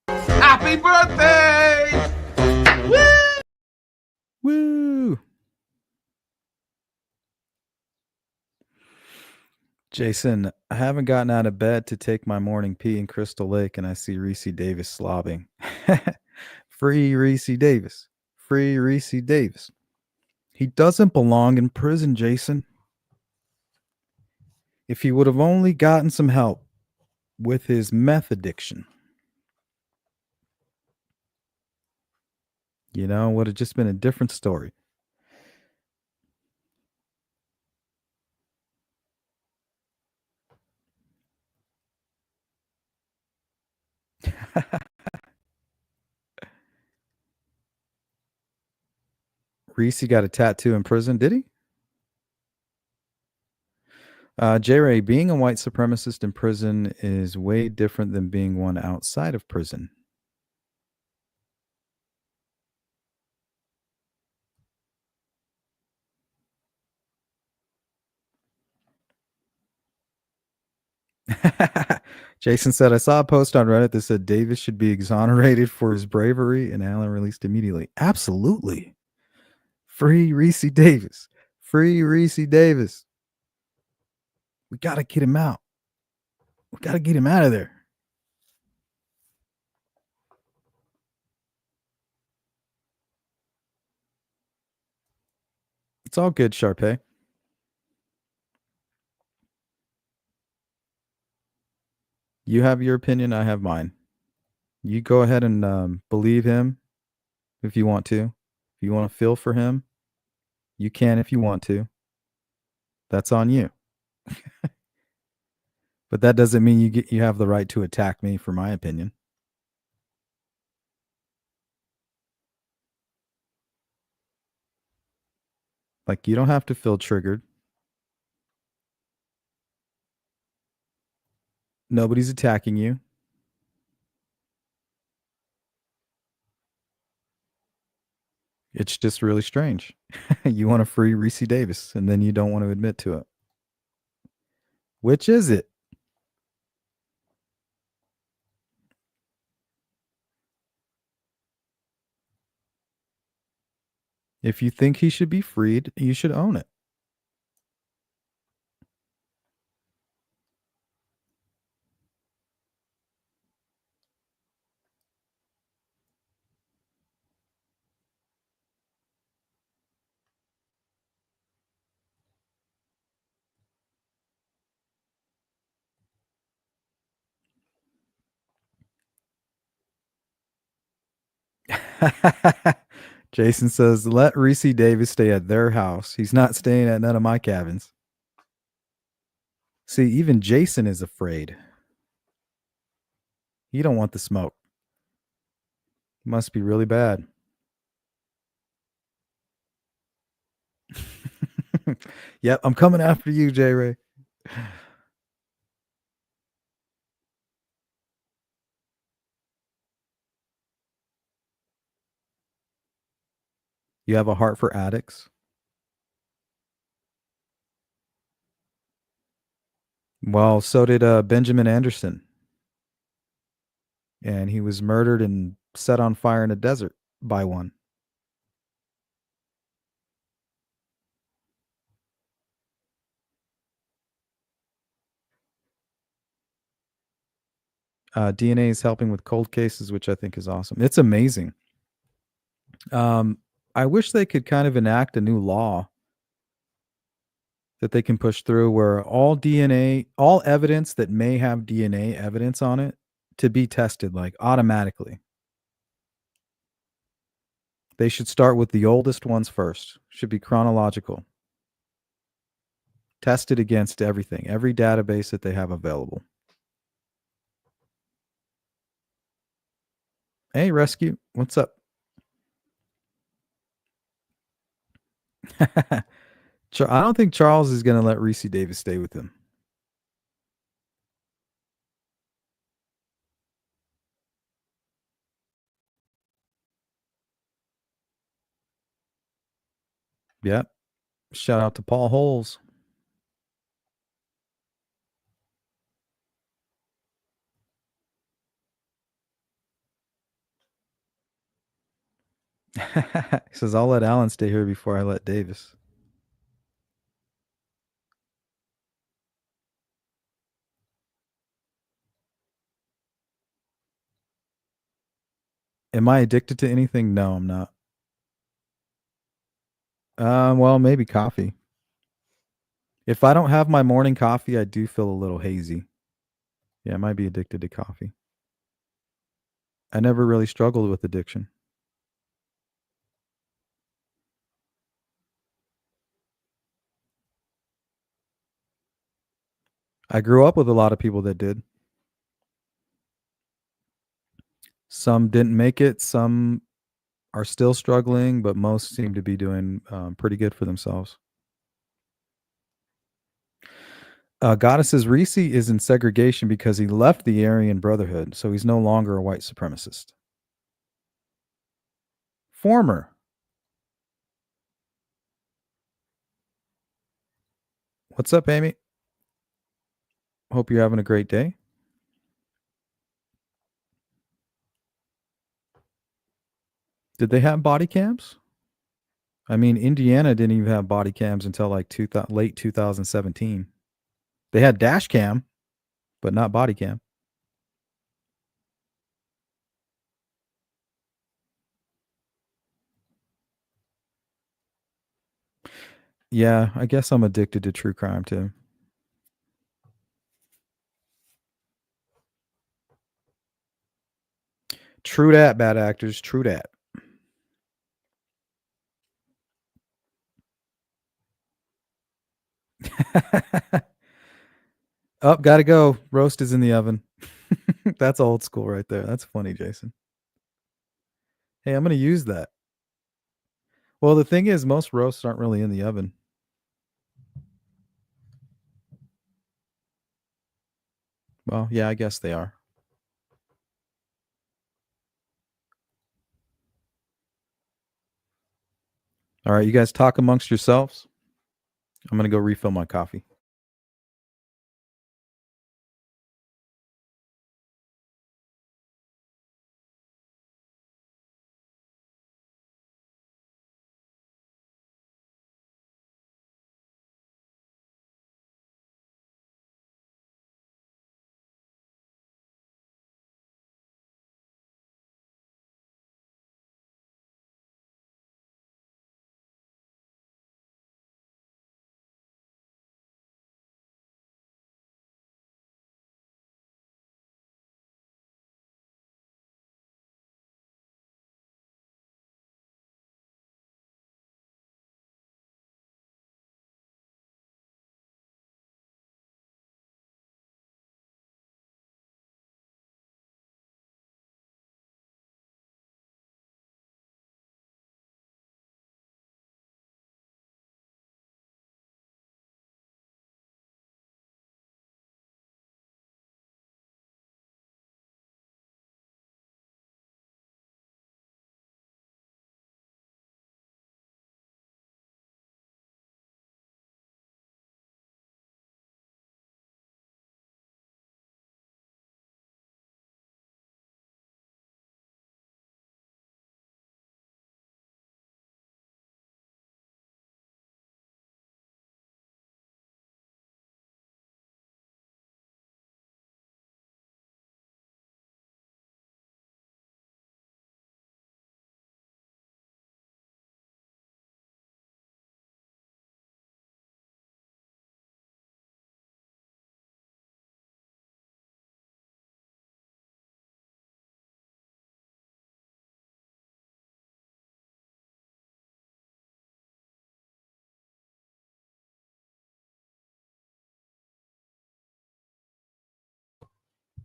Happy birthday! Woo! Jason, I haven't gotten out of bed to take my morning pee in Crystal Lake and I see Ricci Davis slobbing. Free Ricci Davis. Free Ricci Davis. He doesn't belong in prison, Jason. If he would have only gotten some help with his meth addiction, would have just been a different story. Reese got a tattoo in prison, did he? J Ray, being a white supremacist in prison is way different than being one outside of prison. Jason said, I saw a post on Reddit that said Davis should be exonerated for his bravery and Allen released immediately. Absolutely. Free Ricci Davis. Free Ricci Davis. We got to get him out. We got to get him out of there. It's all good, Sharpay. You have your opinion. I have mine. You go ahead and believe him if you want to. If you want to feel for him, you can if you want to. That's on you. But that doesn't mean you have the right to attack me for my opinion. Like, you don't have to feel triggered. Nobody's attacking you. It's just really strange. You want to free Ricci Davis, and then you don't want to admit to it. Which is it? If you think he should be freed, you should own it. Jason says, let Ricci Davis stay at their house. He's not staying at none of my cabins. See, even Jason is afraid. He don't want the smoke. Must be really bad. Yep, I'm coming after you, J Ray. You have a heart for addicts? Well, so did Benjamin Anderson, and he was murdered and set on fire in a desert by one. DNA is helping with cold cases, which I think is awesome. It's amazing. Um, I wish they could kind of enact a new law that they can push through where all DNA, all evidence that may have DNA evidence on it to be tested like automatically. They should start with the oldest ones first. Should be chronological. Tested against everything, every database that they have available. Hey, Rescue, what's up? I don't think Charles is going to let Ricci Davis stay with him. Yep. Shout out to Paul Holes. He says, I'll let Alan stay here before I let Davis. Am I addicted to anything? No, I'm not. Well, maybe coffee. If I don't have my morning coffee, I do feel a little hazy. Yeah, I might be addicted to coffee. I never really struggled with addiction. I grew up with a lot of people that did. Some didn't make it, some are still struggling, but most seem to be doing pretty good for themselves. Goddesses Reese is in segregation because he left the Aryan Brotherhood, so he's no longer a white supremacist. Former. What's up, Amy? Hope you're having a great day. Did they have body cams? I mean, Indiana didn't even have body cams until like late 2017. They had dash cam, but not body cam. Yeah, I guess I'm addicted to true crime too. True that, bad actors. True that. Oh, gotta go. Roast is in the oven. That's old school right there. That's funny, Jason. Hey, I'm gonna use that. Well, the thing is, most roasts aren't really in the oven. Well, yeah, I guess they are. All right, you guys talk amongst yourselves. I'm gonna go refill my coffee.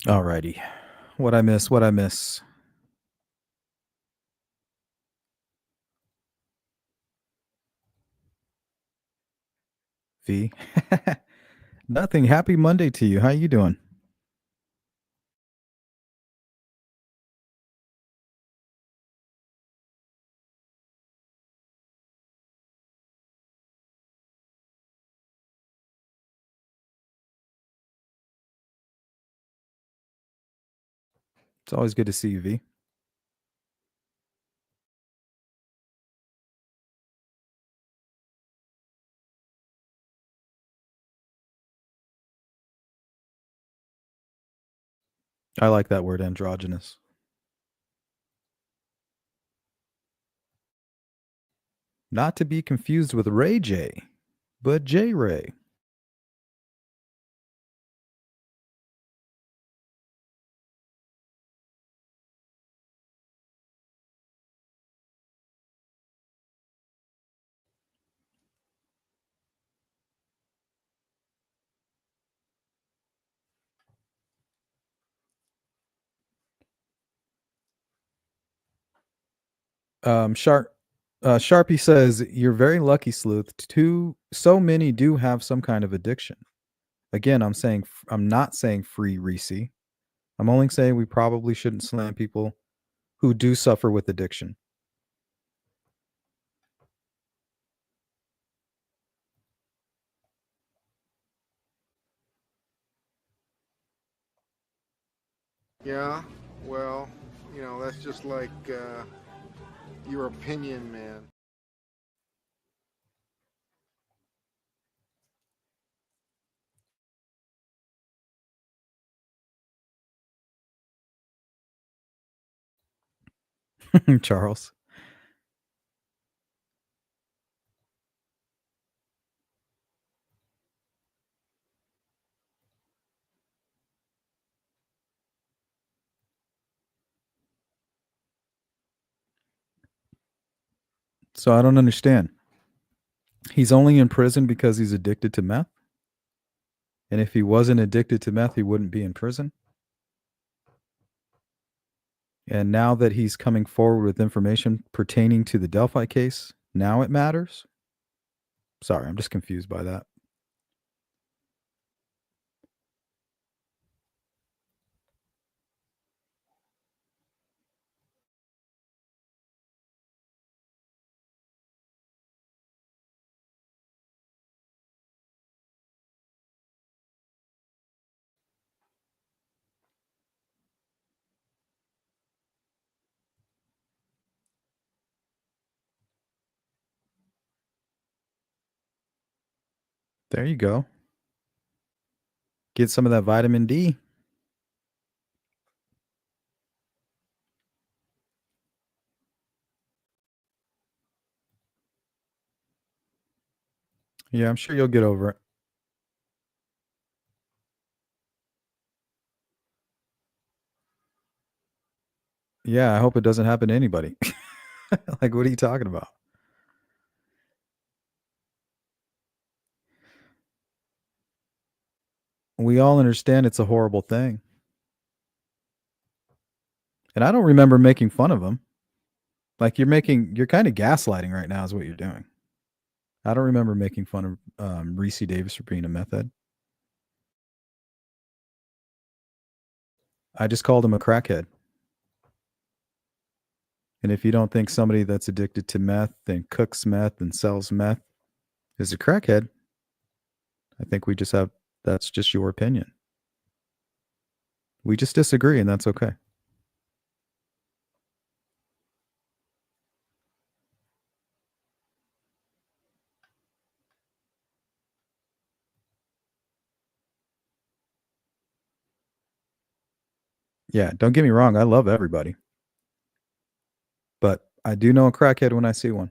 Alrighty. What I miss? What I miss? V. Nothing. Happy Monday to you. How you doing? It's always good to see you, V. I like that word, androgynous. Not to be confused with Ray J, but J Ray. Sharpie says you're very lucky, Sleuth. So many do have some kind of addiction. Again, I'm not saying free Reese. I'm only saying we probably shouldn't slam people who do suffer with addiction. Yeah, well, that's just like your opinion, man. Charles. So I don't understand. He's only in prison because he's addicted to meth? And if he wasn't addicted to meth, he wouldn't be in prison? And now that he's coming forward with information pertaining to the Delphi case, now it matters? Sorry, I'm just confused by that. There you go. Get some of that vitamin D. Yeah, I'm sure you'll get over it. Yeah, I hope it doesn't happen to anybody. Like, what are you talking about? We all understand it's a horrible thing. And I don't remember making fun of him. Like, you're kind of gaslighting right now, is what you're doing. I don't remember making fun of Ricci Davis for being a meth head. I just called him a crackhead. And if you don't think somebody that's addicted to meth and cooks meth and sells meth is a crackhead, I think that's just your opinion. We just disagree, and that's okay. Yeah, don't get me wrong. I love everybody. But I do know a crackhead when I see one.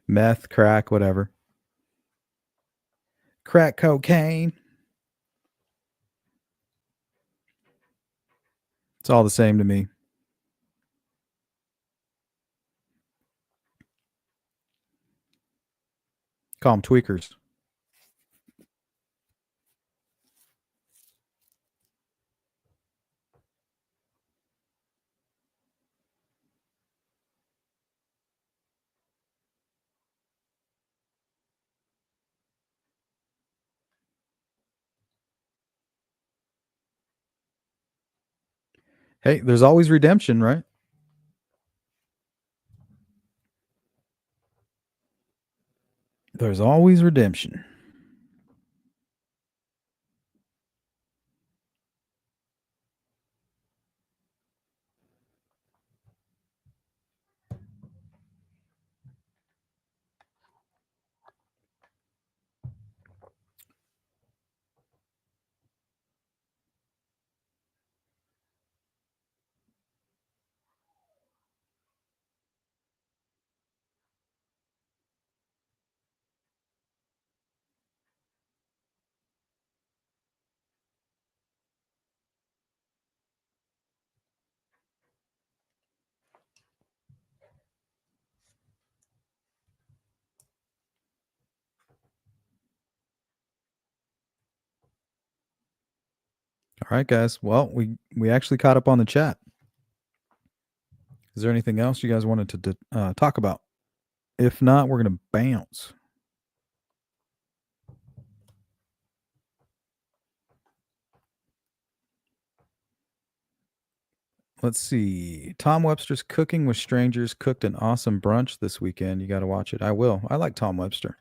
Meth, crack, whatever. Crack cocaine. It's all the same to me. Call them tweakers. Hey, there's always redemption, right? There's always redemption. All right, guys. Well, we actually caught up on the chat. Is there anything else you guys wanted to talk about? If not, we're going to bounce. Let's see. Tom Webster's Cooking with Strangers cooked an awesome brunch this weekend. You got to watch it. I will. I like Tom Webster.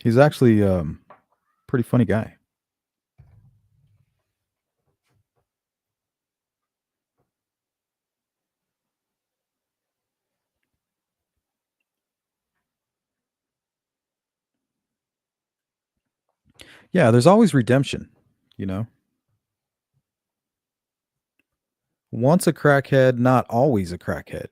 He's actually pretty funny guy. Yeah, there's always redemption, you know. Once a crackhead, not always a crackhead.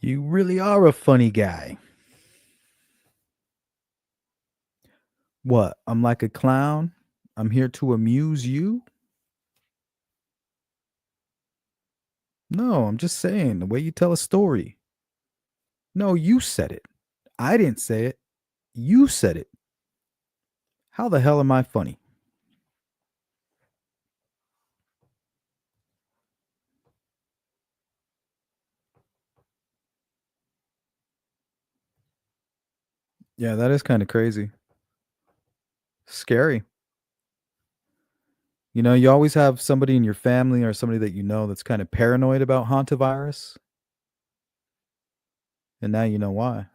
You really are a funny guy. What? I'm like a clown? I'm here to amuse you? No, I'm just saying the way you tell a story. No, you said it. I didn't say it. You said it. How the hell am I funny? Yeah, that is kind of crazy. Scary. You know, you always have somebody in your family or somebody that you know that's kind of paranoid about hantavirus. And now you know why.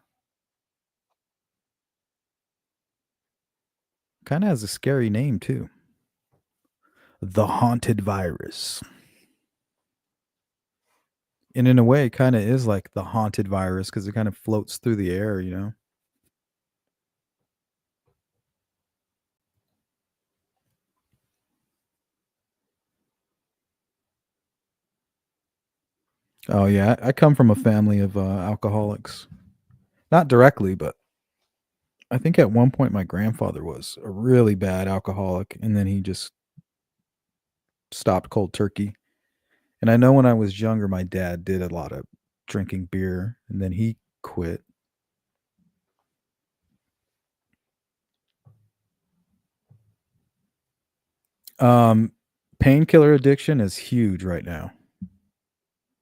Kind of has a scary name, too. The haunted virus. And in a way, it kind of is like the haunted virus because it kind of floats through the air, you know? Oh, yeah. I come from a family of alcoholics. Not directly, but I think at one point my grandfather was a really bad alcoholic and then he just stopped cold turkey. And I know when I was younger, my dad did a lot of drinking beer and then he quit. Um, Painkiller addiction is huge right now.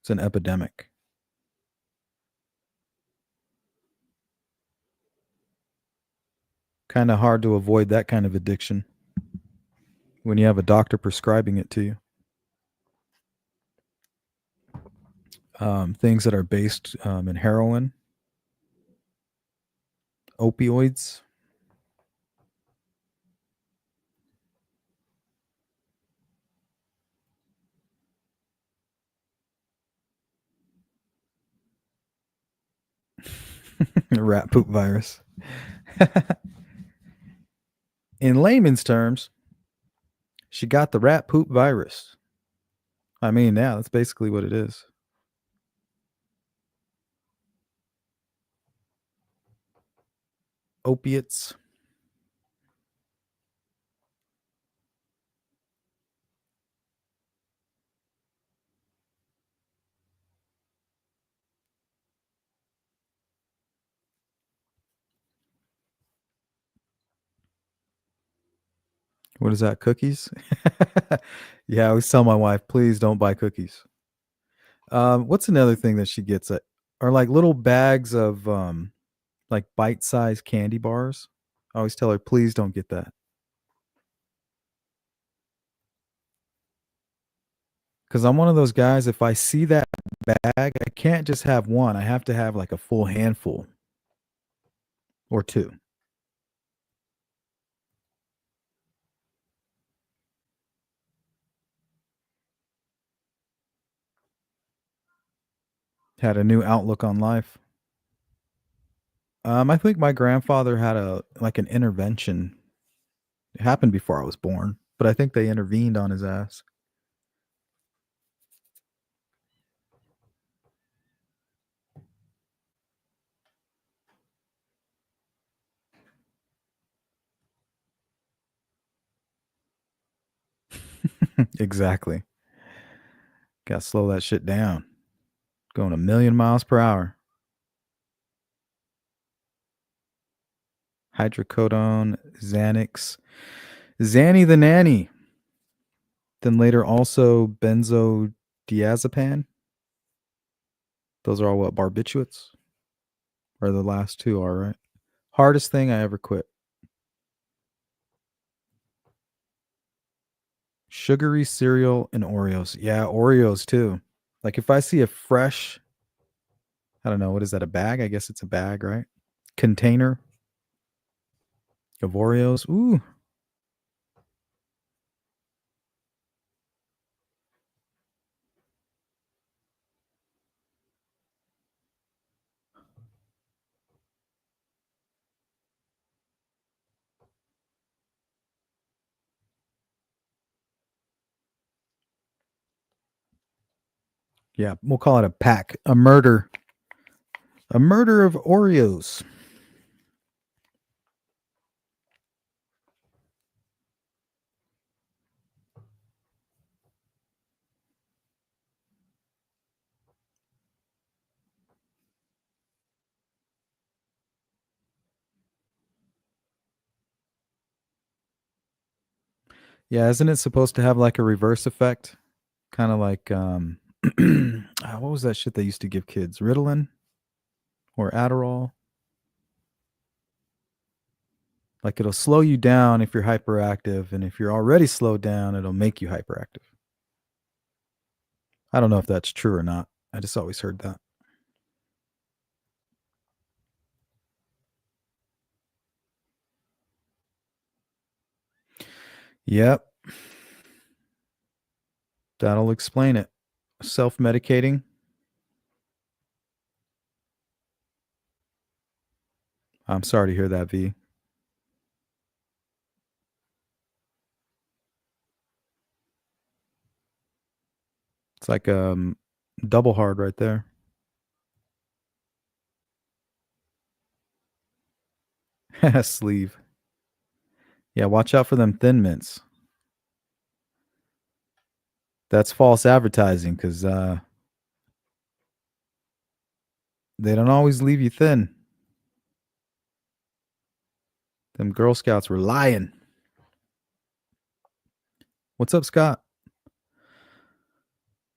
It's an epidemic. Kind of hard to avoid that kind of addiction when you have a doctor prescribing it to you. Things that are based in heroin, opioids. Rat poop virus. In layman's terms, she got the rat poop virus. I mean, yeah, that's basically what it is. Opiates. What is that? Cookies? Yeah, I always tell my wife, please don't buy cookies. What's another thing that she gets? Are like little bags of like bite-sized candy bars. I always tell her, please don't get that. Because I'm one of those guys, if I see that bag, I can't just have one. I have to have like a full handful or two. Had a new outlook on life. I think my grandfather had an intervention. It happened before I was born, but I think they intervened on his ass. Exactly. Got to slow that shit down. Going a million miles per hour. Hydrocodone, Xanax, Zanny the nanny. Then later also benzodiazepam. Those are all what, barbiturates? Or the last two are, right? Hardest thing I ever quit. Sugary cereal and Oreos. Yeah, Oreos too. Like if I see a fresh, I don't know, what is that, a bag? I guess it's a bag, right? Container of Oreos. Ooh. Yeah, we'll call it a pack. A murder. A murder of Oreos. Yeah, isn't it supposed to have like a reverse effect? Kind of like what was that shit they used to give kids? Ritalin or Adderall? Like it'll slow you down if you're hyperactive, and if you're already slowed down, it'll make you hyperactive. I don't know if that's true or not. I just always heard that. Yep, that'll explain it. Self-medicating. I'm sorry to hear that, V. It's like double hard right there. Sleeve. Yeah, watch out for them thin mints. That's false advertising because they don't always leave you thin. Them Girl Scouts were lying. What's up, Scott?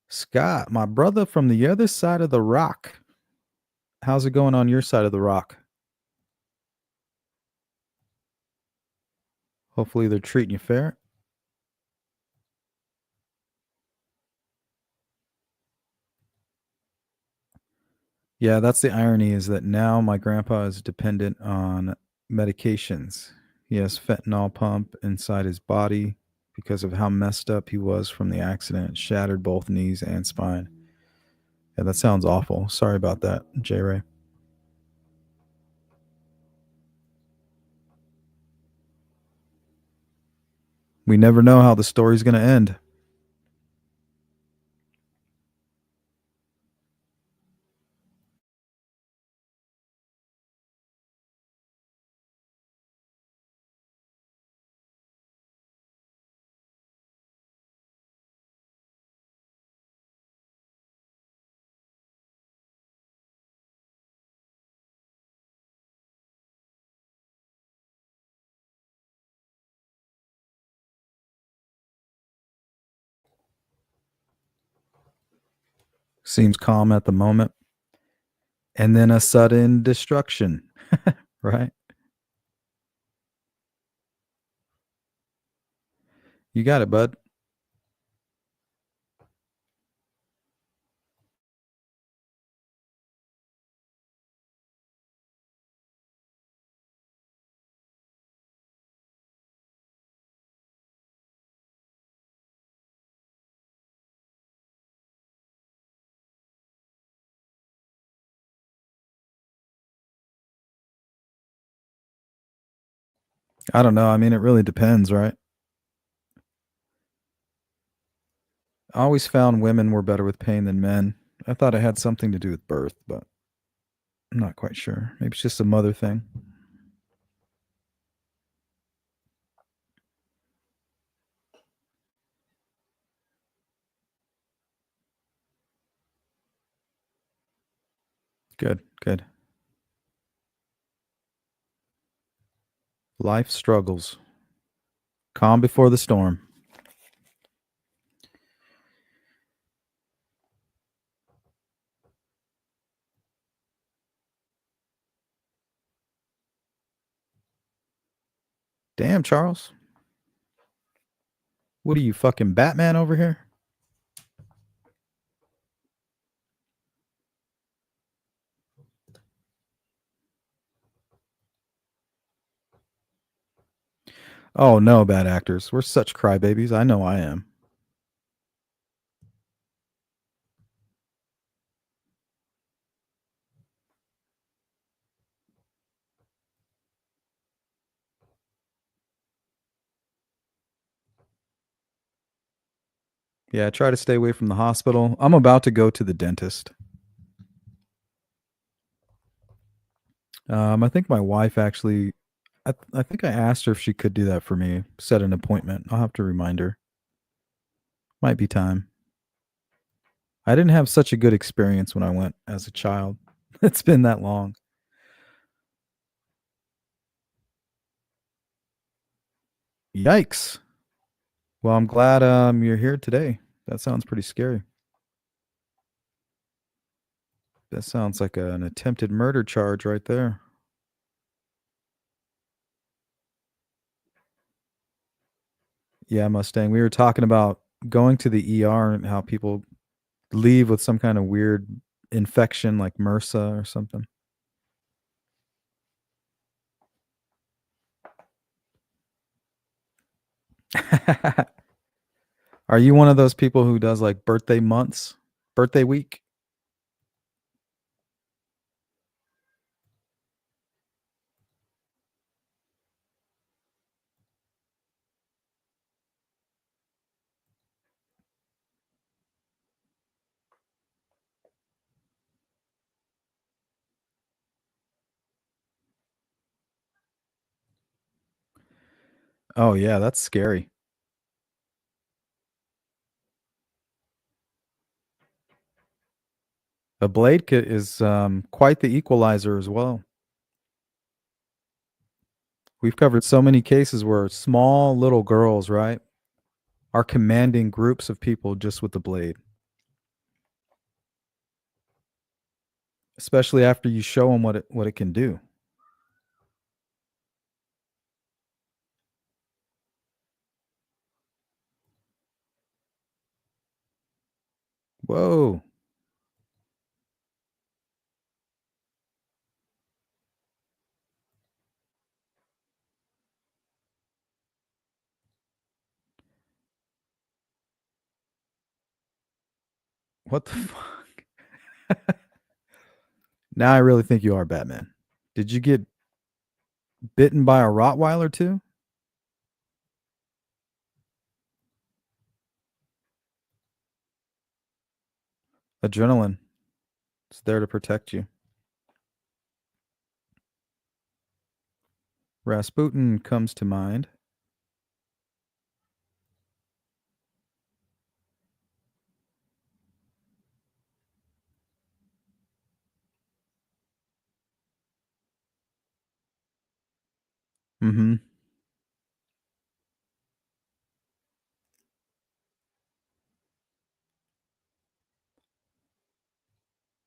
Scott, my brother from the other side of the rock. How's it going on your side of the rock? Hopefully they're treating you fair. Yeah, that's the irony is that now my grandpa is dependent on medications. He has fentanyl pump inside his body because of how messed up he was from the accident, shattered both knees and spine. Yeah, that sounds awful. Sorry about that, J Ray. We never know how the story's going to end. Seems calm at the moment. And then a sudden destruction, right? You got it, bud. I don't know. I mean, it really depends, right? I always found women were better with pain than men. I thought it had something to do with birth, but I'm not quite sure. Maybe it's just a mother thing. Good, good. Life struggles. Calm before the storm. Damn, Charles. What are you, fucking Batman over here? Oh, no, bad actors. We're such crybabies. I know I am. Yeah, try to stay away from the hospital. I'm about to go to the dentist. I think my wife actually, I think I asked her if she could do that for me, set an appointment. I'll have to remind her. Might be time. I didn't have such a good experience when I went as a child. It's been that long. Yikes. Well, I'm glad you're here today. That sounds pretty scary. That sounds like an attempted murder charge right there. Yeah, Mustang. We were talking about going to the ER and how people leave with some kind of weird infection like MRSA or something. Are you one of those people who does like birthday months, birthday week? Oh yeah, that's scary. A blade kit is quite the equalizer as well. We've covered so many cases where small little girls, right, are commanding groups of people just with the blade, especially after you show them what it can do. Whoa. What the fuck? Now I really think you are Batman. Did you get bitten by a Rottweiler too? Adrenaline. It's there to protect you. Rasputin comes to mind. Mm-hmm.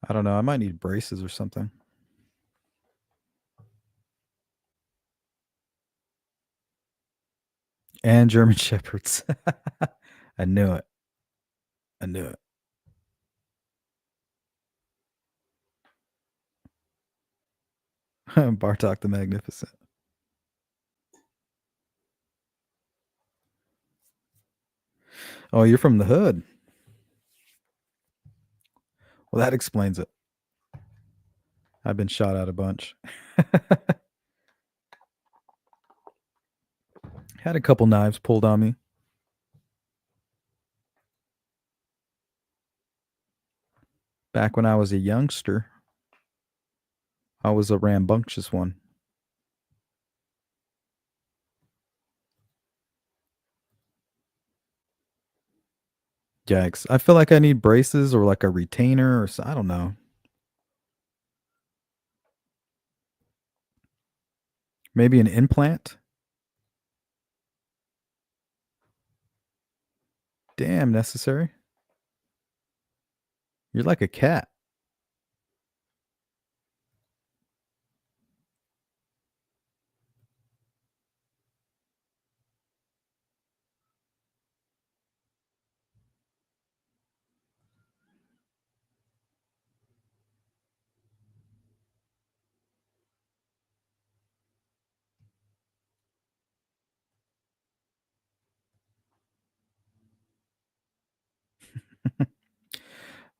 I don't know. I might need braces or something. And German Shepherds. I knew it. I knew it. Bartok the Magnificent. Oh, you're from the hood. Well, that explains it. I've been shot at a bunch. Had a couple knives pulled on me. Back when I was a youngster, I was a rambunctious one. Yikes. I feel like I need braces or like a retainer or I don't know. Maybe an implant? Damn, necessary. You're like a cat.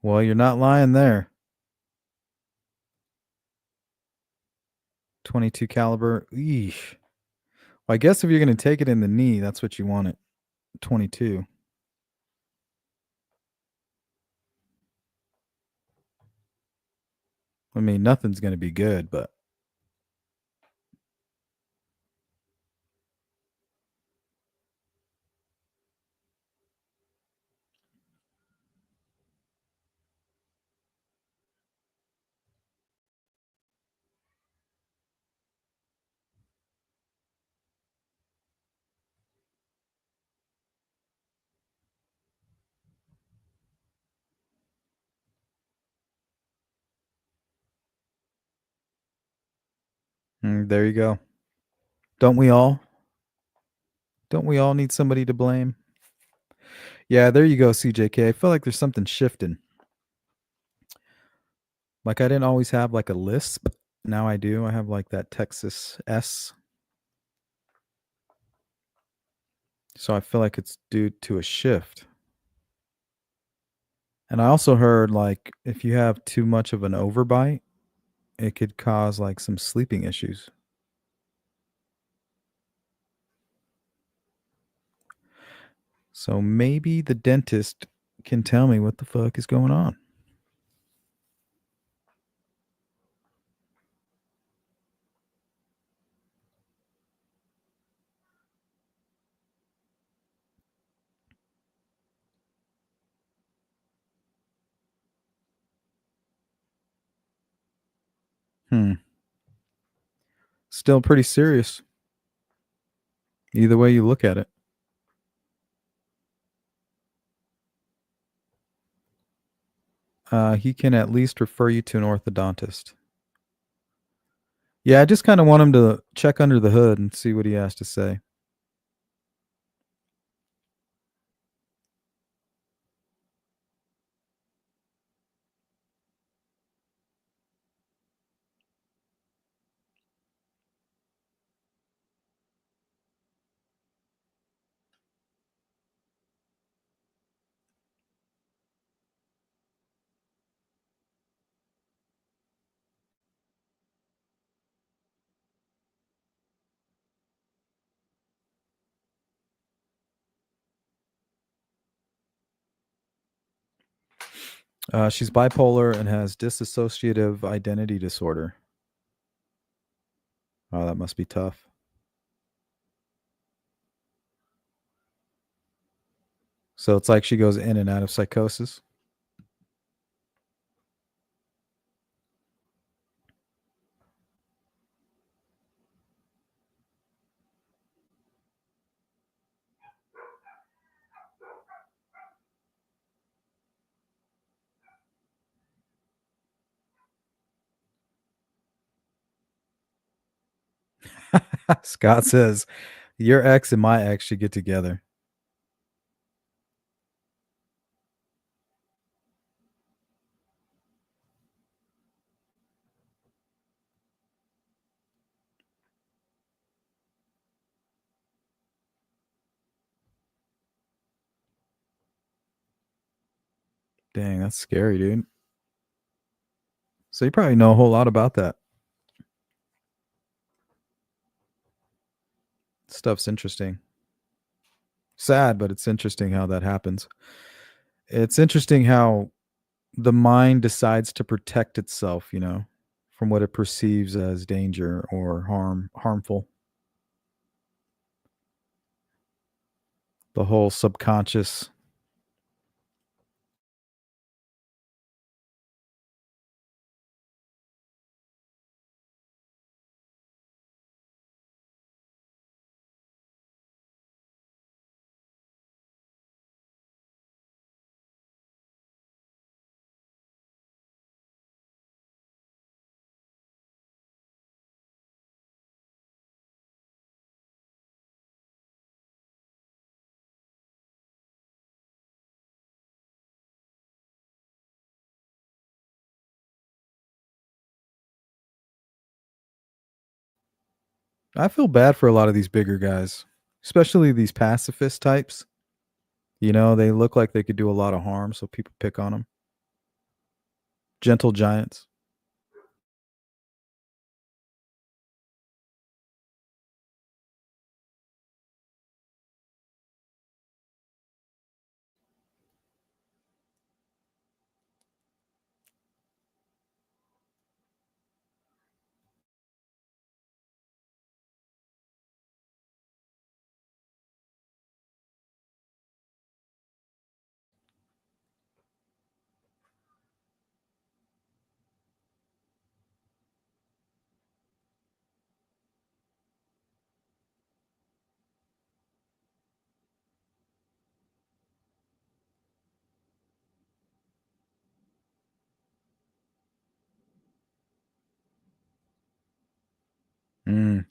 Well, you're not lying there. 22 caliber. Eesh. Well, I guess if you're going to take it in the knee, that's what you want it. 22. I mean, nothing's going to be good, but there you go. Don't we all? Don't we all need somebody to blame? Yeah, there you go, CJK. I feel like there's something shifting. Like I didn't always have like a lisp. Now I do. I have like that Texas S. So I feel like it's due to a shift. And I also heard like if you have too much of an overbite, it could cause like some sleeping issues. So maybe the dentist can tell me what the fuck is going on. Hmm. Still pretty serious. Either way you look at it. He can at least refer you to an orthodontist. Yeah, I just kind of want him to check under the hood and see what he has to say. She's bipolar and has dissociative identity disorder. Oh, that must be tough. So it's like she goes in and out of psychosis. Scott says, your ex and my ex should get together. Dang, that's scary, dude. So you probably know a whole lot about that. Stuff's interesting. Sad, but it's interesting how that happens. It's interesting how the mind decides to protect itself, from what it perceives as danger or harmful. The whole subconscious. I feel bad for a lot of these bigger guys, especially these pacifist types. They look like they could do a lot of harm, so people pick on them. Gentle giants.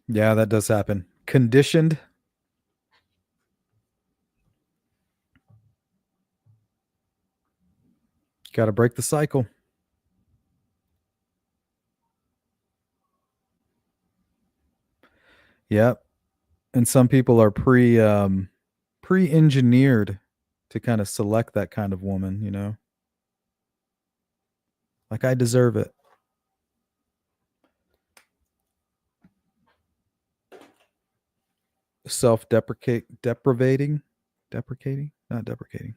Yeah, that does happen. Conditioned. Got to break the cycle. Yep. And some people are pre-engineered to kind of select that kind of woman. Like, I deserve it. Deprecating, not deprecating.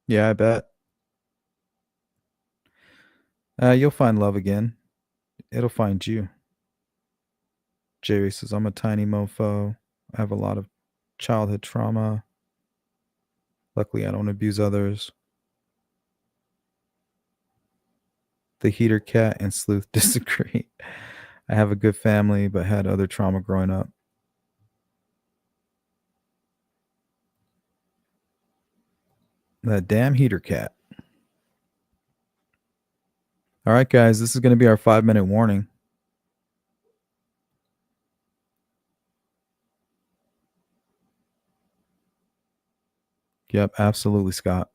Yeah, I bet. You'll find love again. It'll find you. Jerry says, I'm a tiny mofo. I have a lot of childhood trauma. Luckily, I don't abuse others. The heater cat and sleuth disagree. I have a good family, but had other trauma growing up. That damn heater cat. All right, guys, this is going to be our 5-minute warning. Yep, absolutely, Scott.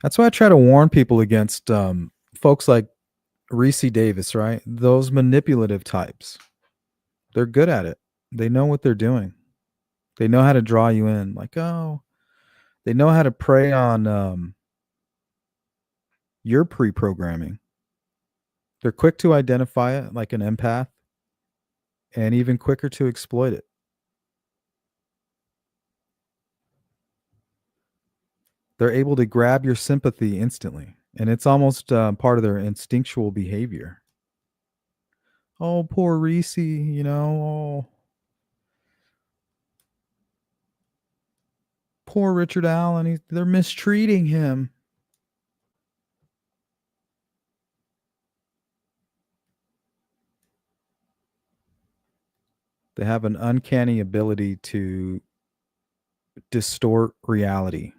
That's why I try to warn people against folks like Ricci Davis, right? Those manipulative types. They're good at it. They know what they're doing. They know how to draw you in. Like, oh, they know how to prey on your pre-programming. They're quick to identify it, like an empath, and even quicker to exploit it. They're able to grab your sympathy instantly, and it's almost part of their instinctual behavior. Oh, poor Reese, you know. Oh, poor Richard Allen. They're mistreating him. They have an uncanny ability to distort reality.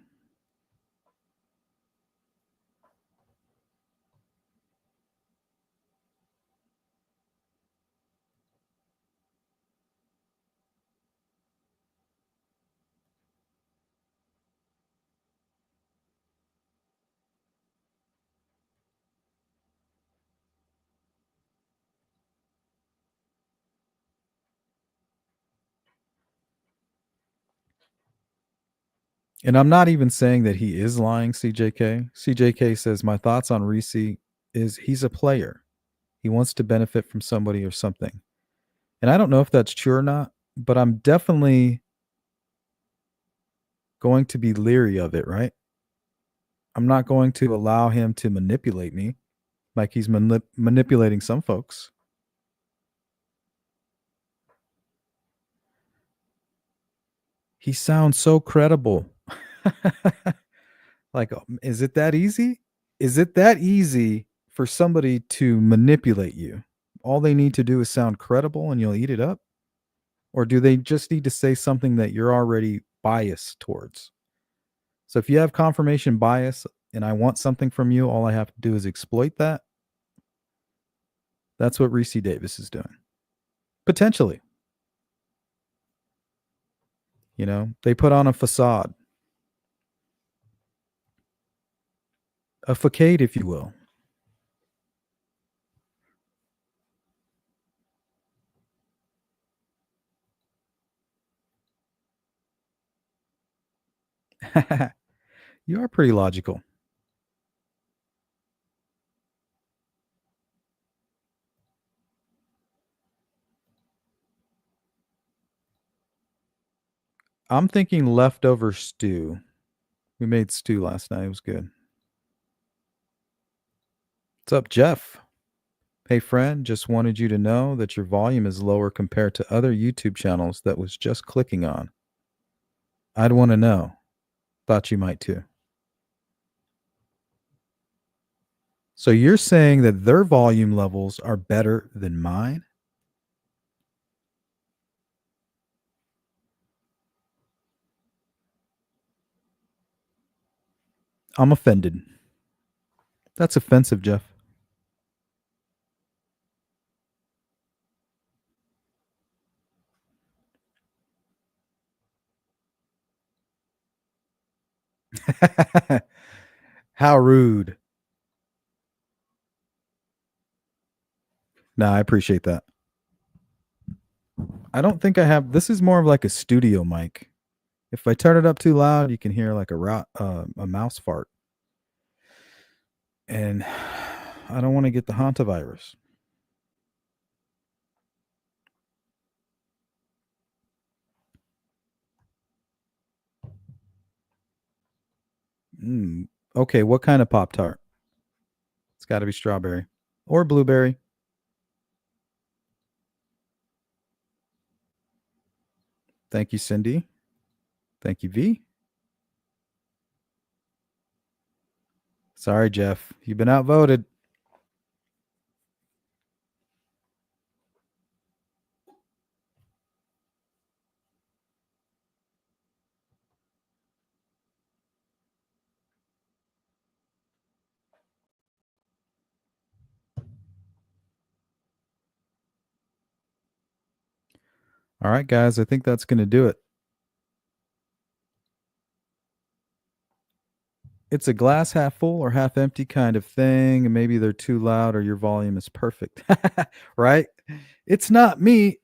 And I'm not even saying that he is lying, CJK. CJK says, my thoughts on Reese is he's a player. He wants to benefit from somebody or something. And I don't know if that's true or not, but I'm definitely going to be leery of it, right? I'm not going to allow him to manipulate me like he's manipulating some folks. He sounds so credible. Like, is it that easy? Is it that easy for somebody to manipulate you? All they need to do is sound credible and you'll eat it up? Or do they just need to say something that you're already biased towards? So if you have confirmation bias and I want something from you, all I have to do is exploit that. That's what Ricci Davis is doing. Potentially. You know, they put on a facade, a facade, if you will. You are pretty logical. I'm thinking leftover stew. We made stew last night. It was good. What's up, Jeff? Hey, friend, just wanted you to know that your volume is lower compared to other YouTube channels that was just clicking on. I'd want to know. Thought you might too. So you're saying that their volume levels are better than mine? I'm offended. That's offensive, Jeff. How rude. No, I appreciate that. I don't think I have. This is more of like a studio mic. If I turn it up too loud, you can hear like a mouse fart. And I don't want to get the hantavirus. Okay, what kind of Pop Tart? It's got to be strawberry or blueberry. Thank you, Cindy. Thank you, V. Sorry, Jeff. You've been outvoted. All right, guys. I think that's going to do it. It's a glass half full or half empty kind of thing, and maybe they're too loud or your volume is perfect. Right? It's not me,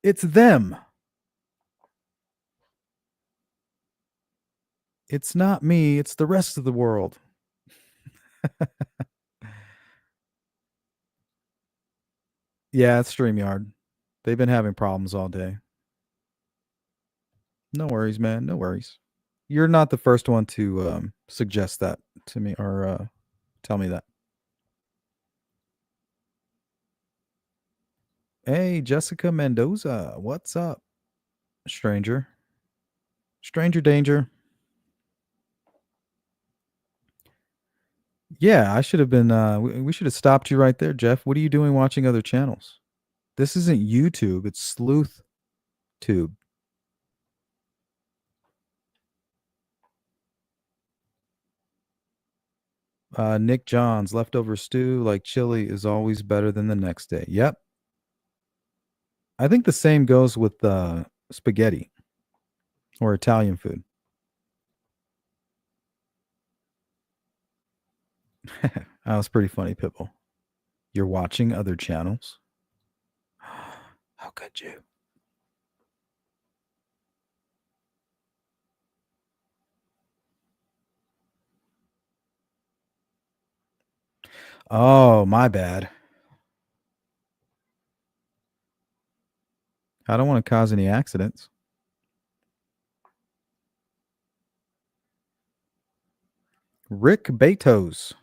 it's them. It's not me, it's the rest of the world. Yeah, it's StreamYard. They've been having problems all day. No worries, man. No worries. You're not the first one to suggest that to me or tell me that. Hey, Jessica Mendoza. What's up, stranger? Stranger danger. Yeah, I should have been. We should have stopped you right there, Jeff. What are you doing watching other channels? This isn't YouTube. It's Sleuth Tube. Nick Johns, leftover stew like chili is always better than the next day. Yep. I think the same goes with spaghetti or Italian food. That was pretty funny, Pipple. You're watching other channels? How could you? Oh, my bad. I don't want to cause any accidents. Rick Betos.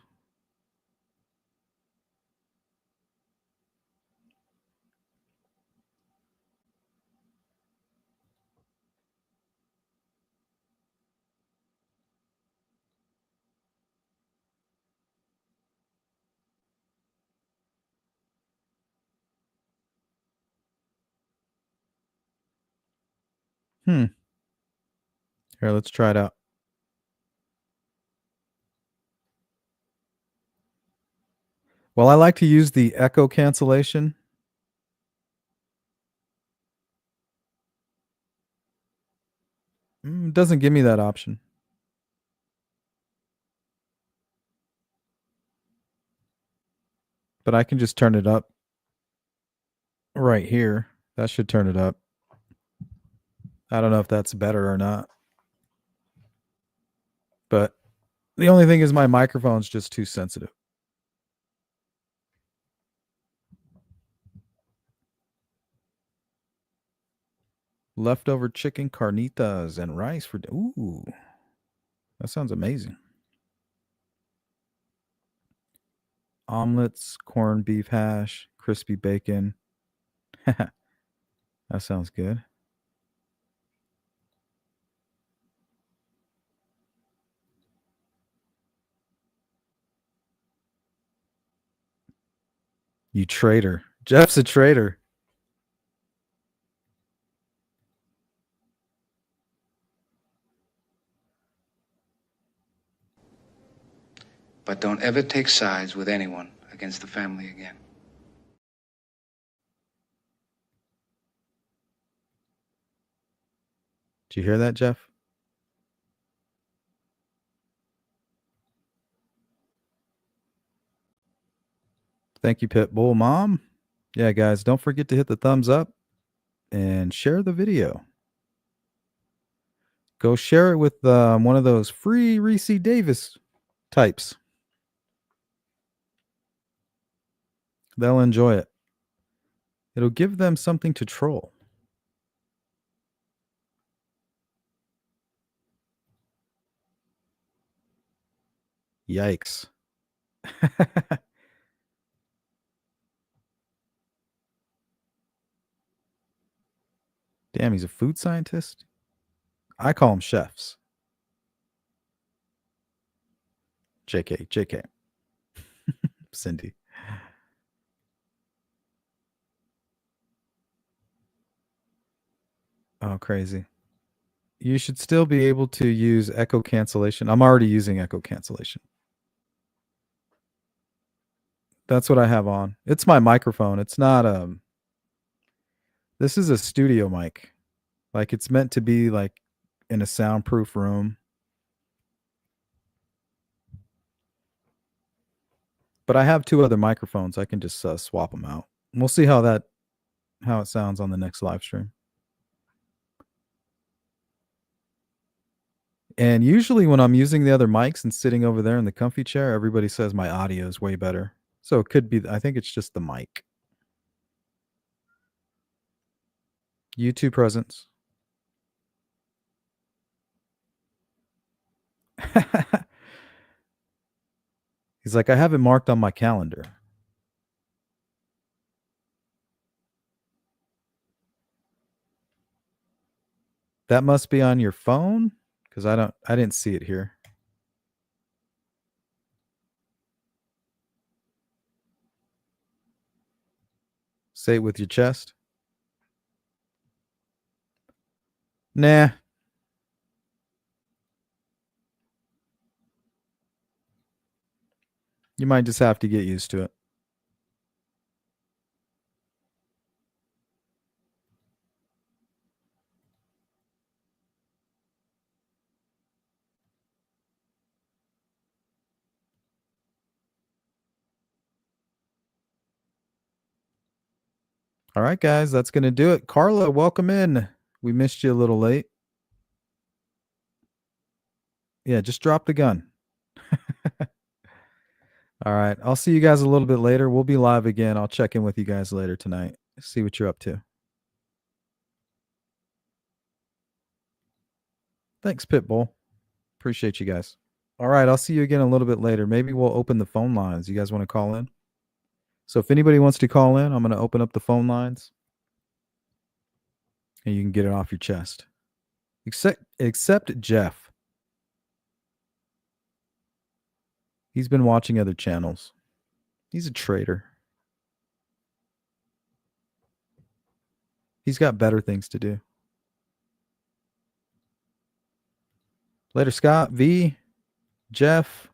Here, let's try it out. Well, I like to use the echo cancellation. It doesn't give me that option. But I can just turn it up right here. That should turn it up. I don't know if that's better or not. But the only thing is my microphone's just too sensitive. Leftover chicken carnitas and rice for ooh. That sounds amazing. Omelets, corned beef hash, crispy bacon. That sounds good. You traitor. Jeff's a traitor. But don't ever take sides with anyone against the family again. Did you hear that, Jeff? Thank you, Pitbull Mom. Yeah, guys, don't forget to hit the thumbs up and share the video. Go share it with one of those free Ricci Davis types. They'll enjoy it. It'll give them something to troll. Yikes. Damn, he's a food scientist? I call him chefs. JK, JK. Cindy. Oh, crazy. You should still be able to use echo cancellation. I'm already using echo cancellation. That's what I have on. It's my microphone. It's not this is a studio mic. Like it's meant to be like in a soundproof room. But I have 2 other microphones. I can just swap them out. We'll see how it sounds on the next live stream. And usually when I'm using the other mics and sitting over there in the comfy chair, everybody says my audio is way better. So it could be, I think it's just the mic. YouTube presence. He's like, I have it marked on my calendar. That must be on your phone? Because I didn't see it here. Say it with your chest. Nah. You might just have to get used to it. All right, guys, that's going to do it. Carla, welcome in. We missed you a little late. Yeah, just drop the gun. All right. I'll see you guys a little bit later. We'll be live again. I'll check in with you guys later tonight. See what you're up to. Thanks, Pitbull. Appreciate you guys. All right. I'll see you again a little bit later. Maybe we'll open the phone lines. You guys want to call in? So if anybody wants to call in, I'm going to open up the phone lines and you can get it off your chest. Except Jeff. He's been watching other channels. He's a traitor. He's got better things to do. Later, Scott, V, Jeff,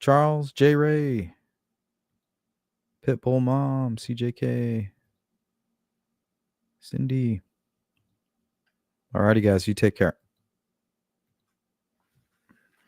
Charles, J. Ray, Pitbull Mom, CJK, Cindy. Alrighty, guys, you take care.